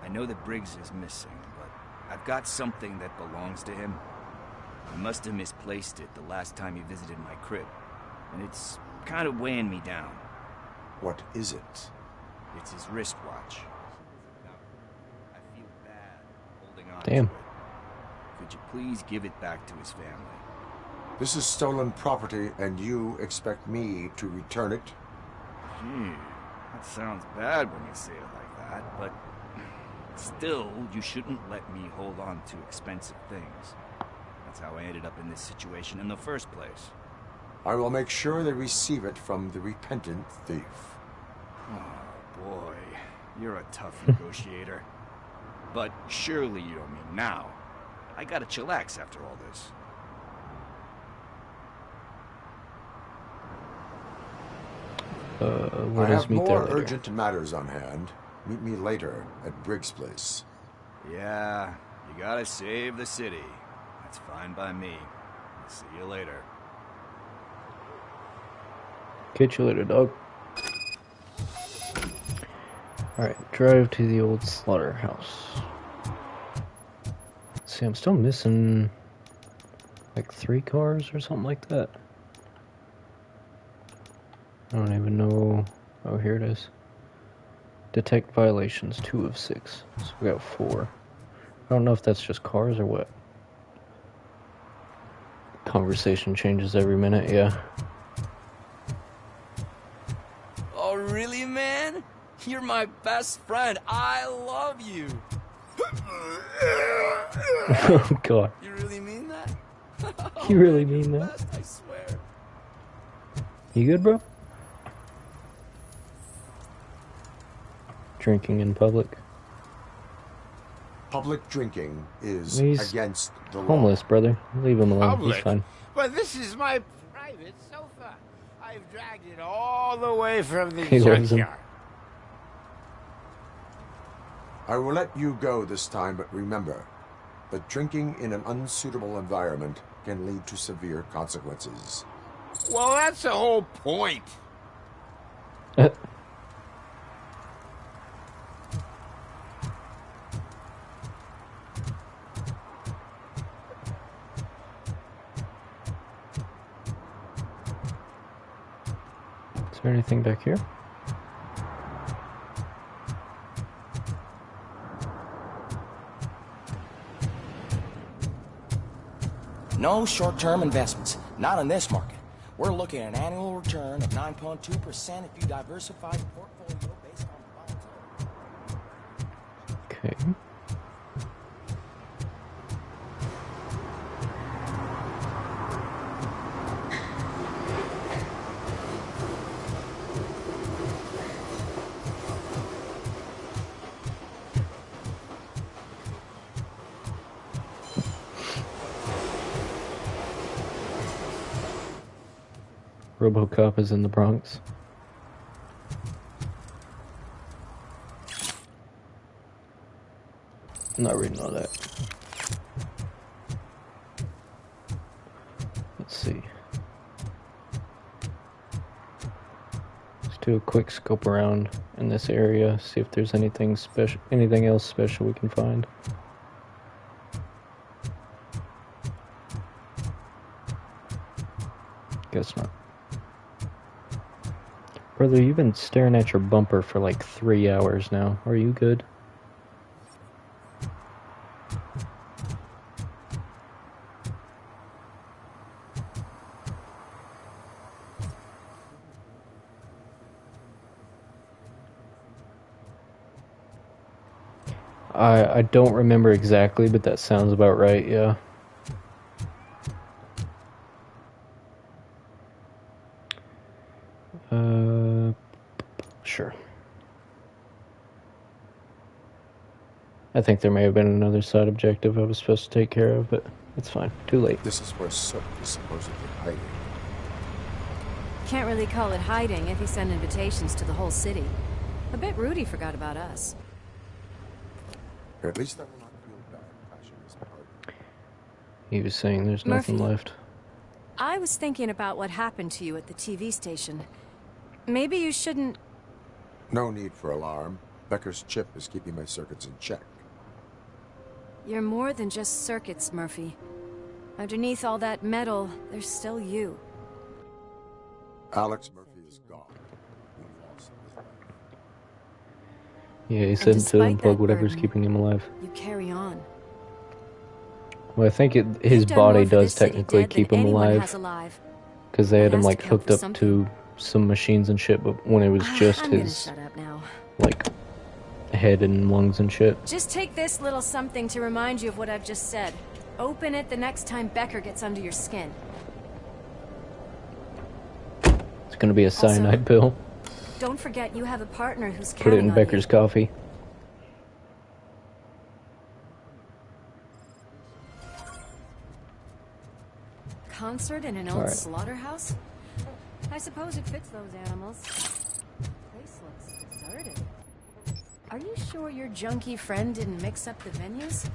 I know that Briggs is missing, but I've got something that belongs to him. I must have misplaced it the last time he visited my crib, and it's kind of weighing me down. What is it? It's his wristwatch. Now, I feel bad holding on Damn. to it. Could you please give it back to his family? This is stolen property, and you expect me to return it? Gee, that sounds bad when you say it like that, but still, you shouldn't let me hold on to expensive things. That's how I ended up in this situation in the first place. I will make sure they receive it from the repentant thief. Oh, boy. You're a tough negotiator. But surely you don't mean now. I gotta chillax after all this. I have more urgent matters on hand. Meet me later at Briggs' place. Yeah, you gotta save the city. That's fine by me. See you later. Catch you later, dog. Alright, drive to the old slaughterhouse. See, I'm still missing like 3 cars or something like that. I don't even know. Oh, here it is. Detect violations, 2 of 6. So we got 4. I don't know if that's just cars or what. Conversation changes every minute, yeah. Oh, really, man? You're my best friend. I love you. Oh, God. You really mean that? You really mean that? Best, I swear. You good, bro? Drinking in public. Public drinking is He's against the law. homeless, brother. Leave him alone. He's Public? fine. But this is my private sofa. I've dragged it all the way from the He loves him. junkyard. I will let you go this time, but remember that drinking in an unsuitable environment can lead to severe consequences. Well, that's the whole point. Is there anything back here? No short-term investments. Not in this market. We're looking at an annual return of 9.2% if you diversify your portfolio based on bonds. Okay. Robocop is in the Bronx. I'm not reading all that. Let's see. Let's do a quick scope around in this area, see if there's anything special, anything else special we can find. Guess not. Brother, you've been staring at your bumper for like 3 hours now. Are you good? I don't remember exactly, but that sounds about right, yeah. Sure. I think there may have been another side objective I was supposed to take care of, but it's fine. Too late. This is where Soap is supposedly hiding. Can't really call it hiding if he sent invitations to the whole city. A bit rude he forgot about us. At least I will not feel bad crashing this party. He was saying there's nothing Murphy. left. I was thinking about what happened to you at the TV station. Maybe you shouldn't... No need for alarm. Becker's chip is keeping my circuits in check. You're more than just circuits, Murphy. Underneath all that metal, there's still you. Alex Murphy is gone. We lost his life. Yeah, he said to despite unplug that whatever's burden, keeping him alive. You carry on. Well, I think his You've done body more for does this city technically dead keep than him anyone alive. has alive. Because they had That him has like to count hooked for up something. to some machines and shit, but when it was just I'm gonna his, shut up now. like, head and lungs and shit. Just take this little something to remind you of what I've just said. Open it the next time Becker gets under your skin. It's gonna be a cyanide pill. Don't forget you have a partner who's Put it counting in on Becker's coffee. Concert in an old slaughterhouse? I suppose it fits those animals. Place looks deserted. Are you sure your junkie friend didn't mix up the venues?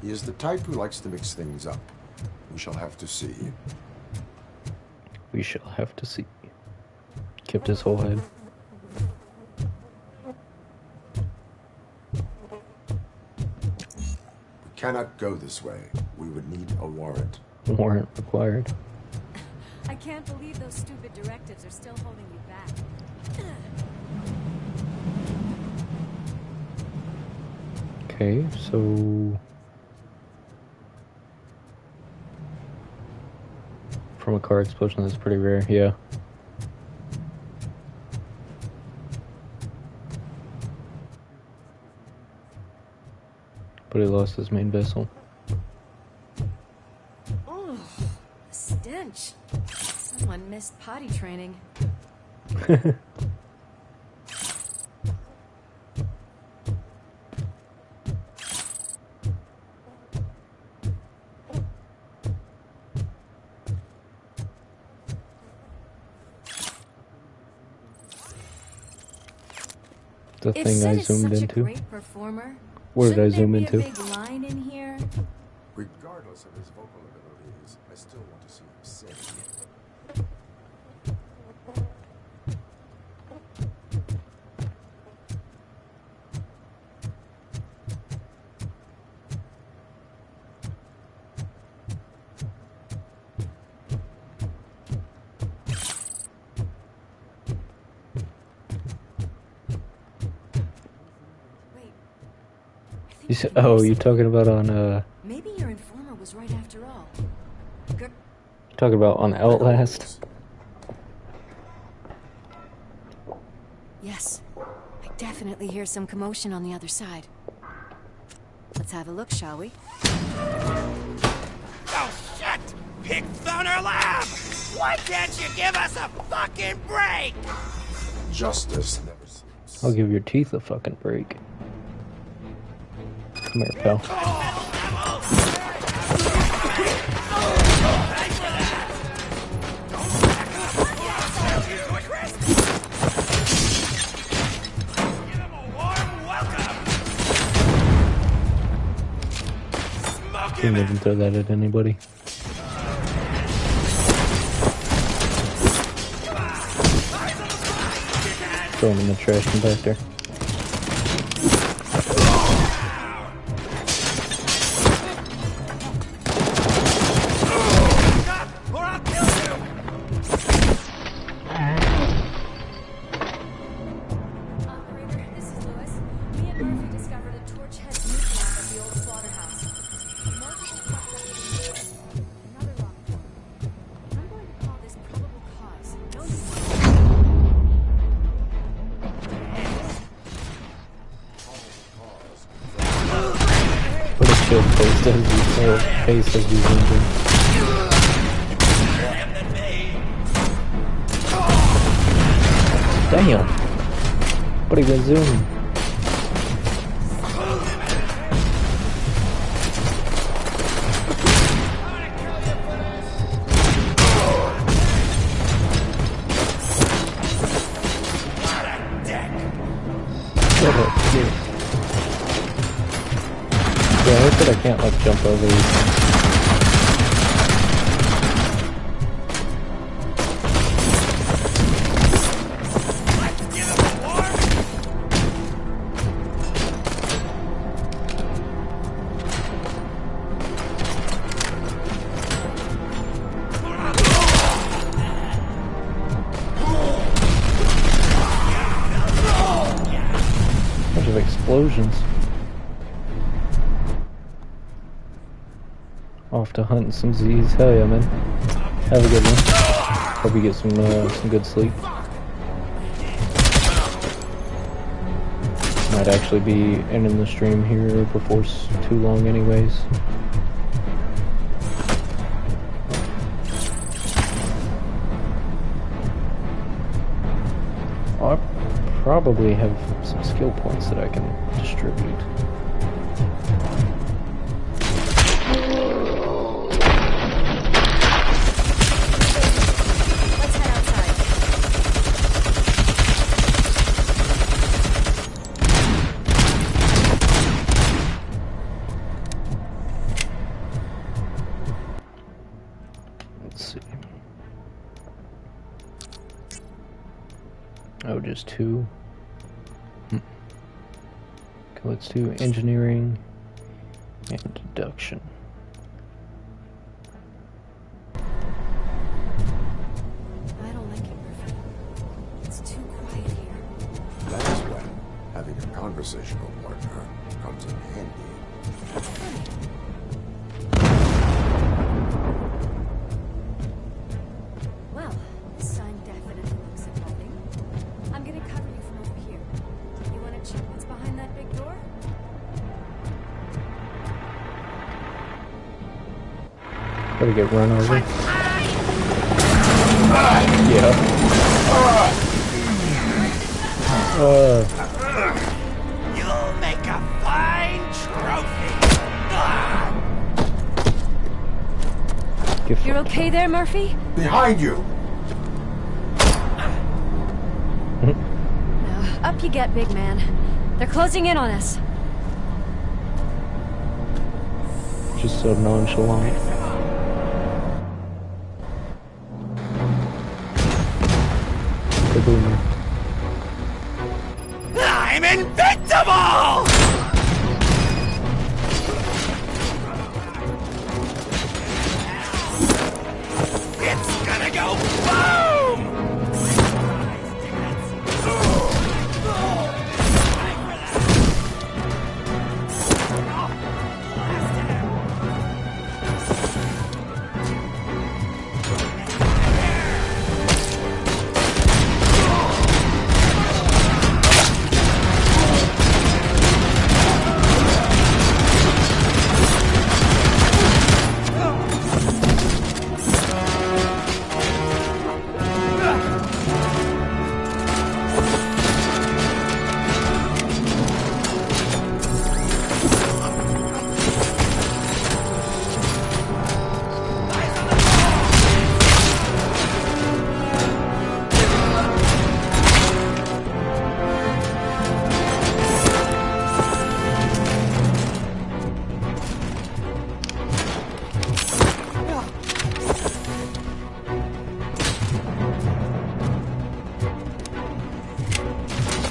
He is the type who likes to mix things up. We shall have to see. We shall have to see. Kept his whole head. We cannot go this way. We would need a warrant. Warrant required. I can't believe those stupid directives are still holding you back. Okay, so... From a car explosion, that's pretty rare, yeah. But he lost his main vessel. Oh, the stench. Someone missed potty training. The thing I zoomed into. Where did I zoom into? Big line in here? Regardless of his vocal abilities, I still want to see him sing. You said, oh, you're talking about on, Maybe your informer was right after all. You're talking about on Outlast? Yes. I definitely hear some commotion on the other side. Let's have a look, shall we? Oh, shit! Pig Thunder Lab! Why can't you give us a fucking break? Justice never sleeps. I'll give your teeth a fucking break. Come here, pal. Can't even throw that at anybody. Throw him in the trash compactor. Face as you zoomed in. Damn! What are you gonna zoom? What a dick. Yeah, I hope that I can't like jump over these things. Bunch of explosions. Off to hunt some Z's. Hell yeah, man. Have a good one. Hope you get some good sleep. Alright, might actually be ending the stream here before too long anyways. I probably have some skill points that I can distribute. Oh, just two. Okay, let's do engineering and deduction. I don't like it, Murphy. It's too quiet here. That is when having a conversational partner comes in handy. Well, this sign definitely looks inviting. I'm gonna cover you from over here. You wanna check what's behind that big door? Gotta get run over. Yeah. You'll make a fine trophy. You're okay there, Murphy? Behind you! Up you get, big man. They're closing in on us. Just so nonchalant. Kaboom. I'm invincible! It's gonna go boom!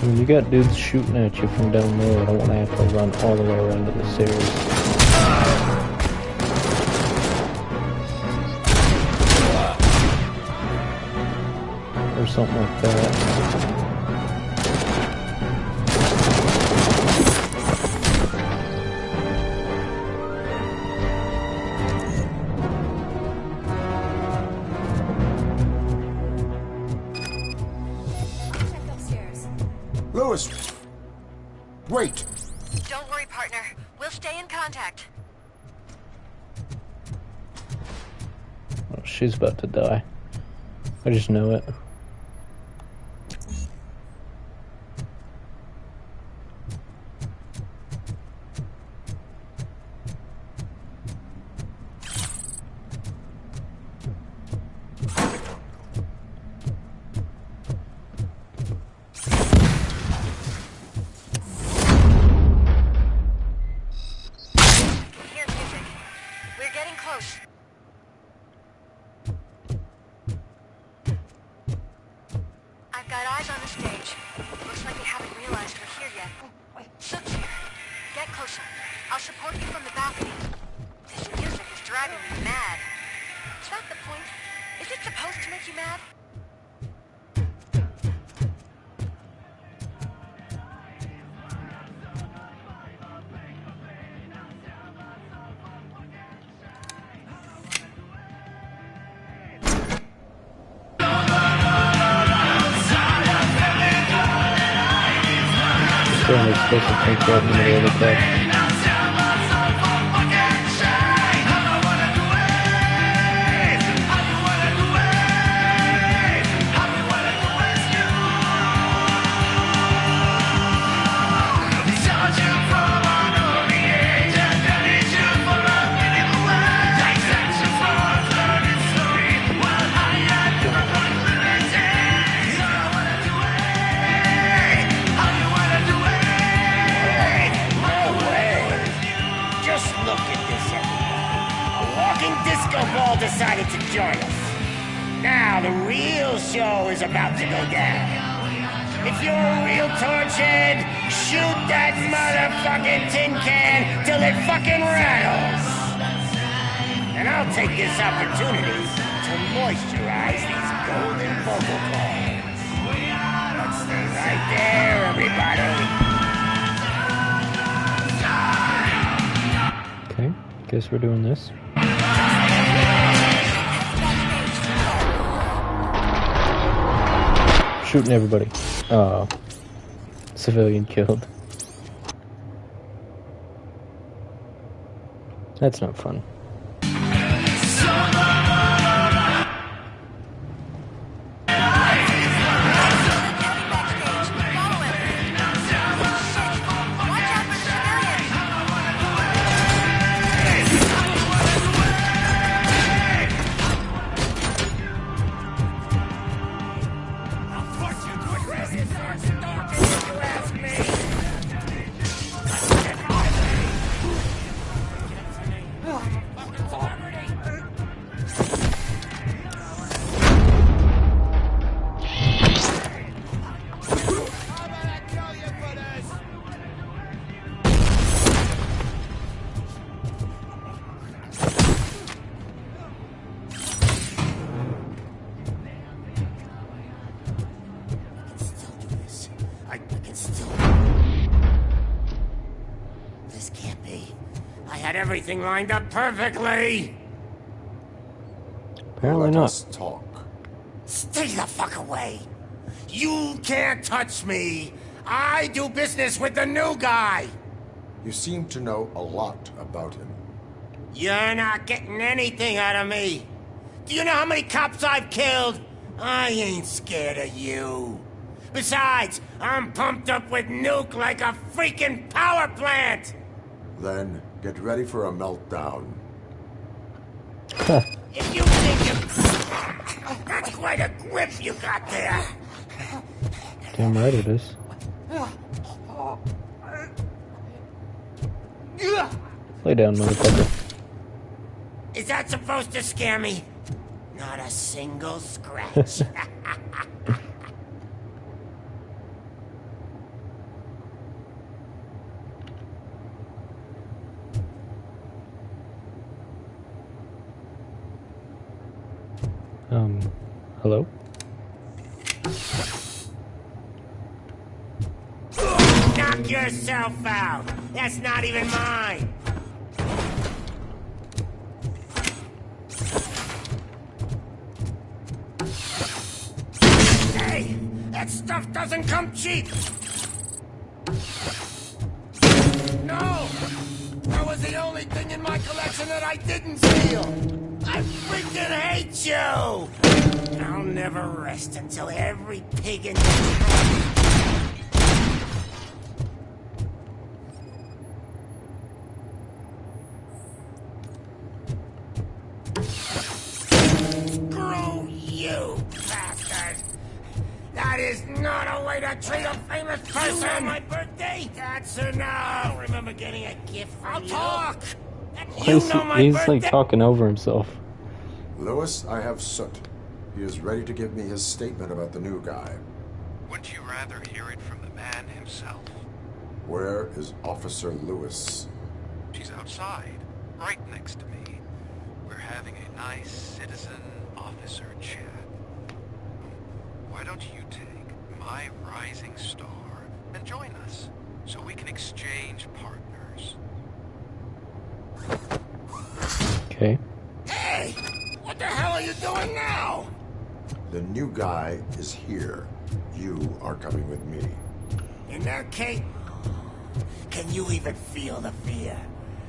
When you got dudes shooting at you from down there, I don't want to have to run all the way around to the stairs. Or something like that. Lewis! Wait! Don't worry, partner. We'll stay in contact. Oh, she's about to die. I just know it. supposed to think right in the middle of the text. Decided to join us. Now the real show is about to go down. If you're a real torchhead, shoot that motherfucking tin can till it fucking rattles. And I'll take this opportunity to moisturize these golden vocal cords. Let's stay right there, everybody. Okay, guess we're doing this. Shooting everybody. Oh. Civilian killed. That's not fun. Everything lined up perfectly. Apparently not. Let's talk. Stay the fuck away. You can't touch me. I do business with the new guy. You seem to know a lot about him. You're not getting anything out of me. Do you know how many cops I've killed? I ain't scared of you. Besides, I'm pumped up with nuke like a freaking power plant. Then get ready for a meltdown. If you think that's quite a grip you got there. Damn right it is. Lay down, motherfucker. Is that supposed to scare me? Not a single scratch. Hello? Knock yourself out. That's not even mine. Hey, that stuff doesn't come cheap. No, that was the only thing in my collection that I didn't steal. I freaking hate you! I'll never rest until every pig in Screw you, bastard! That is not a way to treat a famous person! You know my birthday? That's enough! I don't remember getting a gift from you. I'll talk! He's like talking over himself. Lewis, I have Soot. He is ready to give me his statement about the new guy. Wouldn't you rather hear it from the man himself? Where is Officer Lewis? She's outside, right next to me. We're having a nice citizen-officer chat. Why don't you take my rising star and join us, so we can exchange partners? Okay. Hey! What the hell are you doing now? The new guy is here. You are coming with me. In that case... Can you even feel the fear?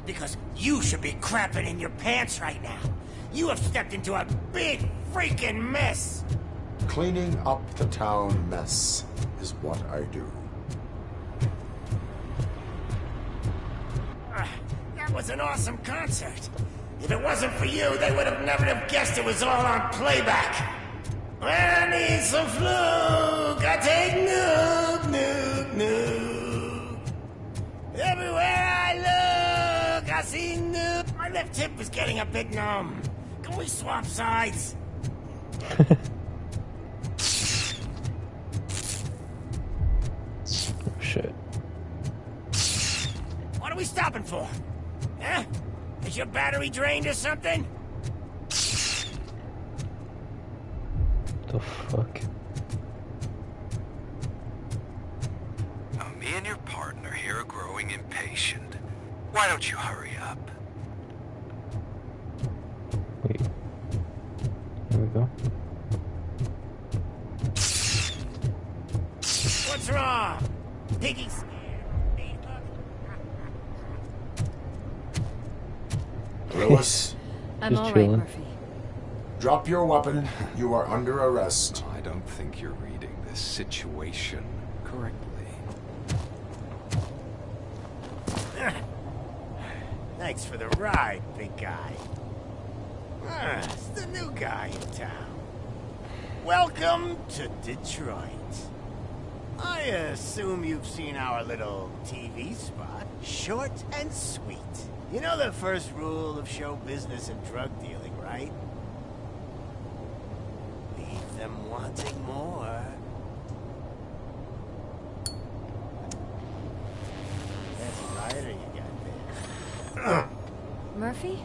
Because you should be crapping in your pants right now. You have stepped into a big freaking mess. Cleaning up the town mess is what I do. That was an awesome concert. If it wasn't for you, they would have never have guessed it was all on playback. I need some fluke. I take nuke, nuke, nuke. Everywhere I look, I see nuke. My left hip is getting a bit numb. Can we swap sides? Shit. What are we stopping for? Huh? Is your battery drained or something? The fuck? Now, me and your partner here are growing impatient. Why don't you hurry up? Wait. There we go. What's wrong? Piggy's Lewis, I'm all right, Murphy. drop your weapon. You are under arrest. I don't think you're reading this situation correctly. Thanks for the ride, big guy. It's the new guy in town. Welcome to Detroit. I assume you've seen our little TV spot. Short and sweet. You know the first rule of show business and drug dealing, right? Leave them wanting more. That's a lighter you got there. Murphy?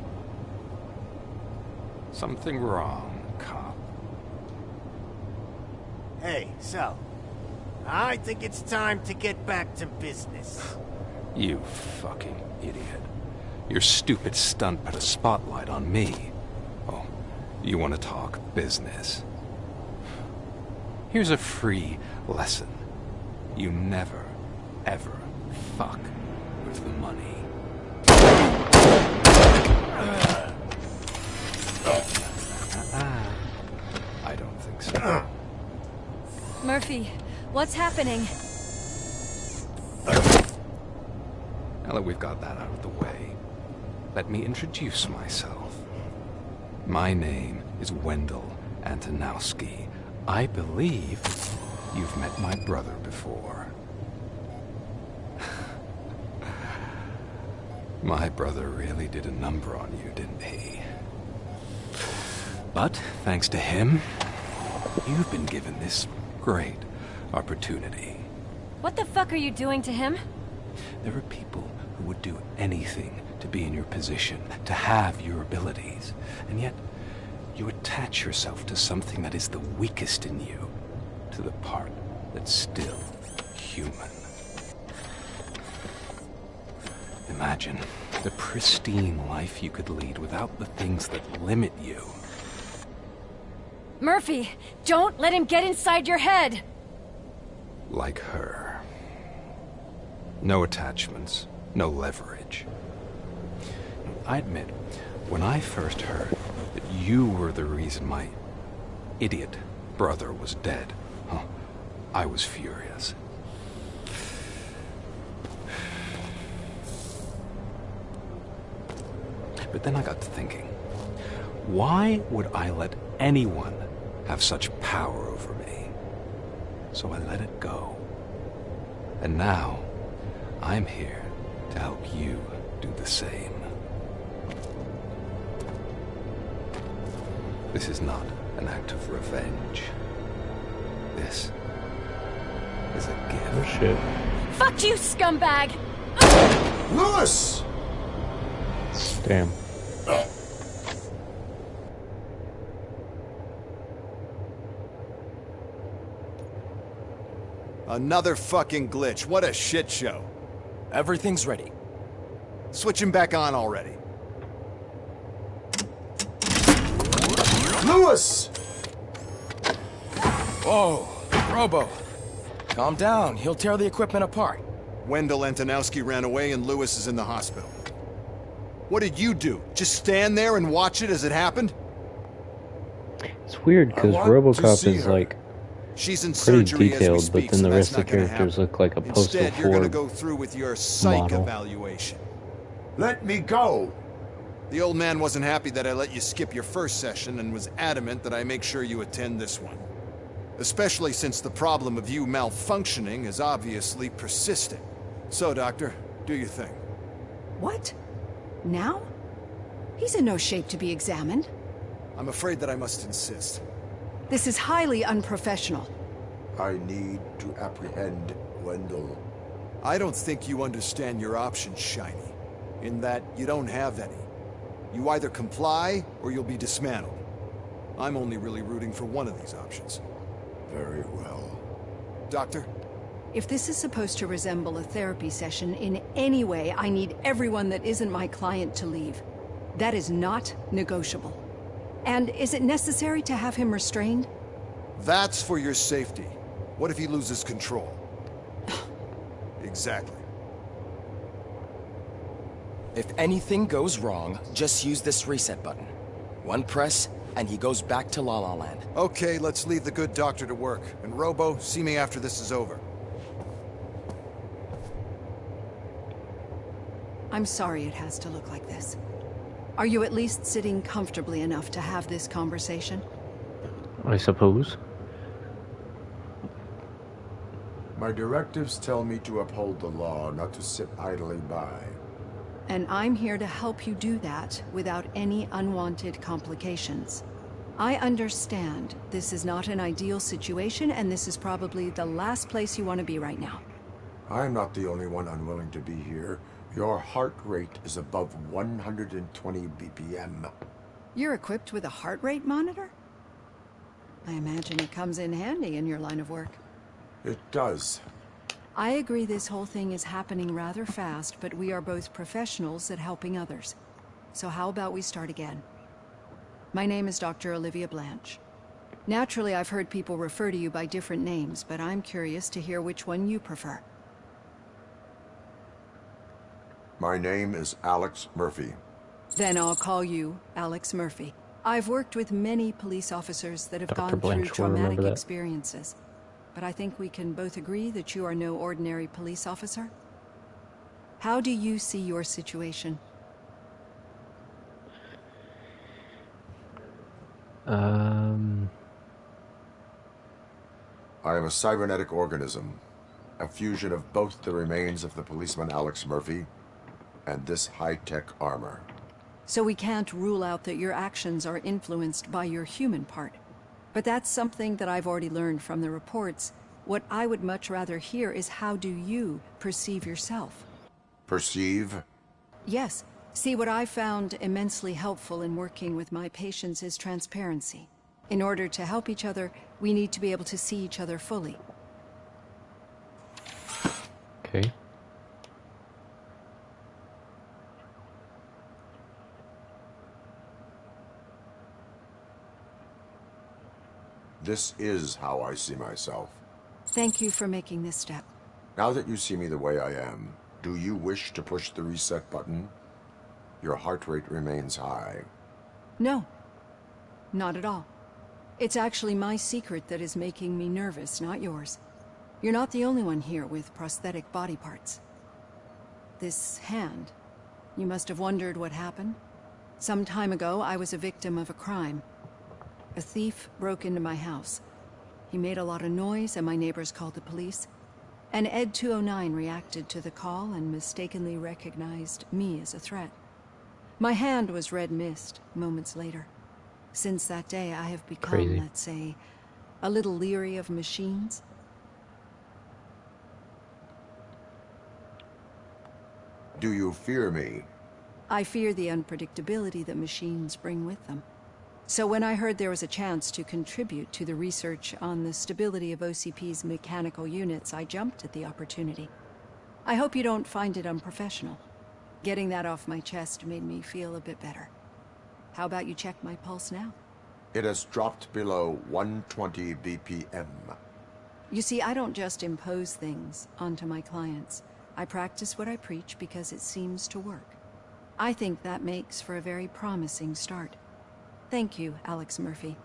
Something wrong, cop. Hey, so, I think it's time to get back to business. You fucking idiot. Your stupid stunt put a spotlight on me. Oh, you want to talk business? Here's a free lesson. You never, ever fuck with the money. I don't think so. Murphy, what's happening? Now that we've got that out of the way, let me introduce myself. My name is Wendell Antonowski. I believe you've met my brother before. My brother really did a number on you, didn't he? But thanks to him, you've been given this great opportunity. What the fuck are you doing to him? There are people who would do anything to be in your position, to have your abilities, and yet you attach yourself to something that is the weakest in you, to the part that's still human. Imagine the pristine life you could lead without the things that limit you. Murphy, don't let him get inside your head! Like her. No attachments, no leverage. I admit, when I first heard that you were the reason my idiot brother was dead, I was furious. But then I got to thinking, why would I let anyone have such power over me? So I let it go. And now, I'm here to help you do the same. This is not an act of revenge. This is a gift. Oh shit. Fuck you, scumbag! Lewis! Damn. Another fucking glitch. What a shit show. Everything's ready. Switch him back on already. Lewis! Whoa, Robo. Calm down. He'll tear the equipment apart. Wendell Antonowski ran away and Lewis is in the hospital. What did you do? Just stand there and watch it as it happened? It's weird because Robocop is like she's in pretty surgery detailed, as we speak, but then the so rest that's of the not gonna characters happen. look like a postal Instead, you're gonna Ford go through with your psych model. evaluation. Let me go! The old man wasn't happy that I let you skip your first session and was adamant that I make sure you attend this one. Especially since the problem of you malfunctioning is obviously persistent. So, Doctor, do your thing. What? Now? He's in no shape to be examined. I'm afraid that I must insist. This is highly unprofessional. I need to apprehend Wendell. I don't think you understand your options, Shiny. In that you don't have any. You either comply or you'll be dismantled. I'm only really rooting for one of these options. Very well. Doctor? If this is supposed to resemble a therapy session in any way, I need everyone that isn't my client to leave. That is not negotiable. And is it necessary to have him restrained? That's for your safety. What if he loses control? Exactly. If anything goes wrong, just use this reset button. One press, and he goes back to La La Land. Okay, let's leave the good doctor to work. And Robo, see me after this is over. I'm sorry it has to look like this. Are you at least sitting comfortably enough to have this conversation? I suppose. My directives tell me to uphold the law, not to sit idly by. And I'm here to help you do that without any unwanted complications. I understand this is not an ideal situation, and this is probably the last place you want to be right now. I'm not the only one unwilling to be here. Your heart rate is above 120 BPM. You're equipped with a heart rate monitor? I imagine it comes in handy in your line of work. It does. I agree this whole thing is happening rather fast, but we are both professionals at helping others. So how about we start again? My name is Dr. Olivia Blanche. Naturally, I've heard people refer to you by different names, but I'm curious to hear which one you prefer. My name is Alex Murphy. Then I'll call you Alex Murphy. I've worked with many police officers that have gone through traumatic experiences. But I think we can both agree that you are no ordinary police officer. How do you see your situation? I am a cybernetic organism, a fusion of both the remains of the policeman Alex Murphy and this high-tech armor. So we can't rule out that your actions are influenced by your human part. But that's something that I've already learned from the reports. What I would much rather hear is how do you perceive yourself? Perceive? Yes. See, what I found immensely helpful in working with my patients is transparency. In order to help each other, we need to be able to see each other fully. Okay. This is how I see myself. Thank you for making this step. Now that you see me the way I am, do you wish to push the reset button? Your heart rate remains high. No. Not at all. It's actually my secret that is making me nervous, not yours. You're not the only one here with prosthetic body parts. This hand, you must have wondered what happened. Some time ago, I was a victim of a crime. A thief broke into my house. He made a lot of noise and my neighbors called the police. And Ed 209 reacted to the call and mistakenly recognized me as a threat. My hand was red mist moments later. Since that day, I have become, let's say, a little leery of machines. Do you fear me? I fear the unpredictability that machines bring with them. So when I heard there was a chance to contribute to the research on the stability of OCP's mechanical units, I jumped at the opportunity. I hope you don't find it unprofessional. Getting that off my chest made me feel a bit better. How about you check my pulse now? It has dropped below 120 BPM. You see, I don't just impose things onto my clients. I practice what I preach because it seems to work. I think that makes for a very promising start. Thank you, Alex Murphy.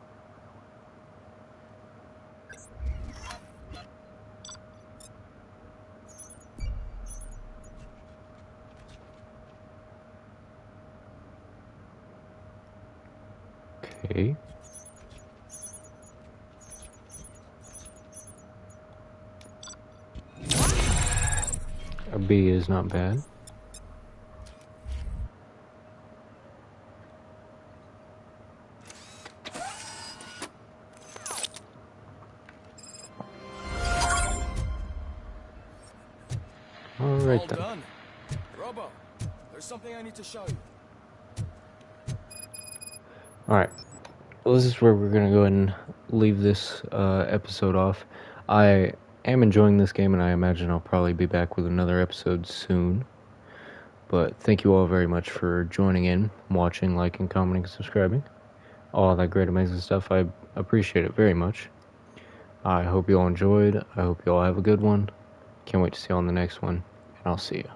Okay. A B is not bad. Alright then. Done. Robo, there's something I need to show you. Alright. Well, this is where we're going to go ahead and leave this episode off. I am enjoying this game, and I imagine I'll probably be back with another episode soon. But thank you all very much for joining in, watching, liking, commenting, subscribing. All that great, amazing stuff. I appreciate it very much. I hope you all enjoyed. I hope you all have a good one. Can't wait to see you on the next one, and I'll see you.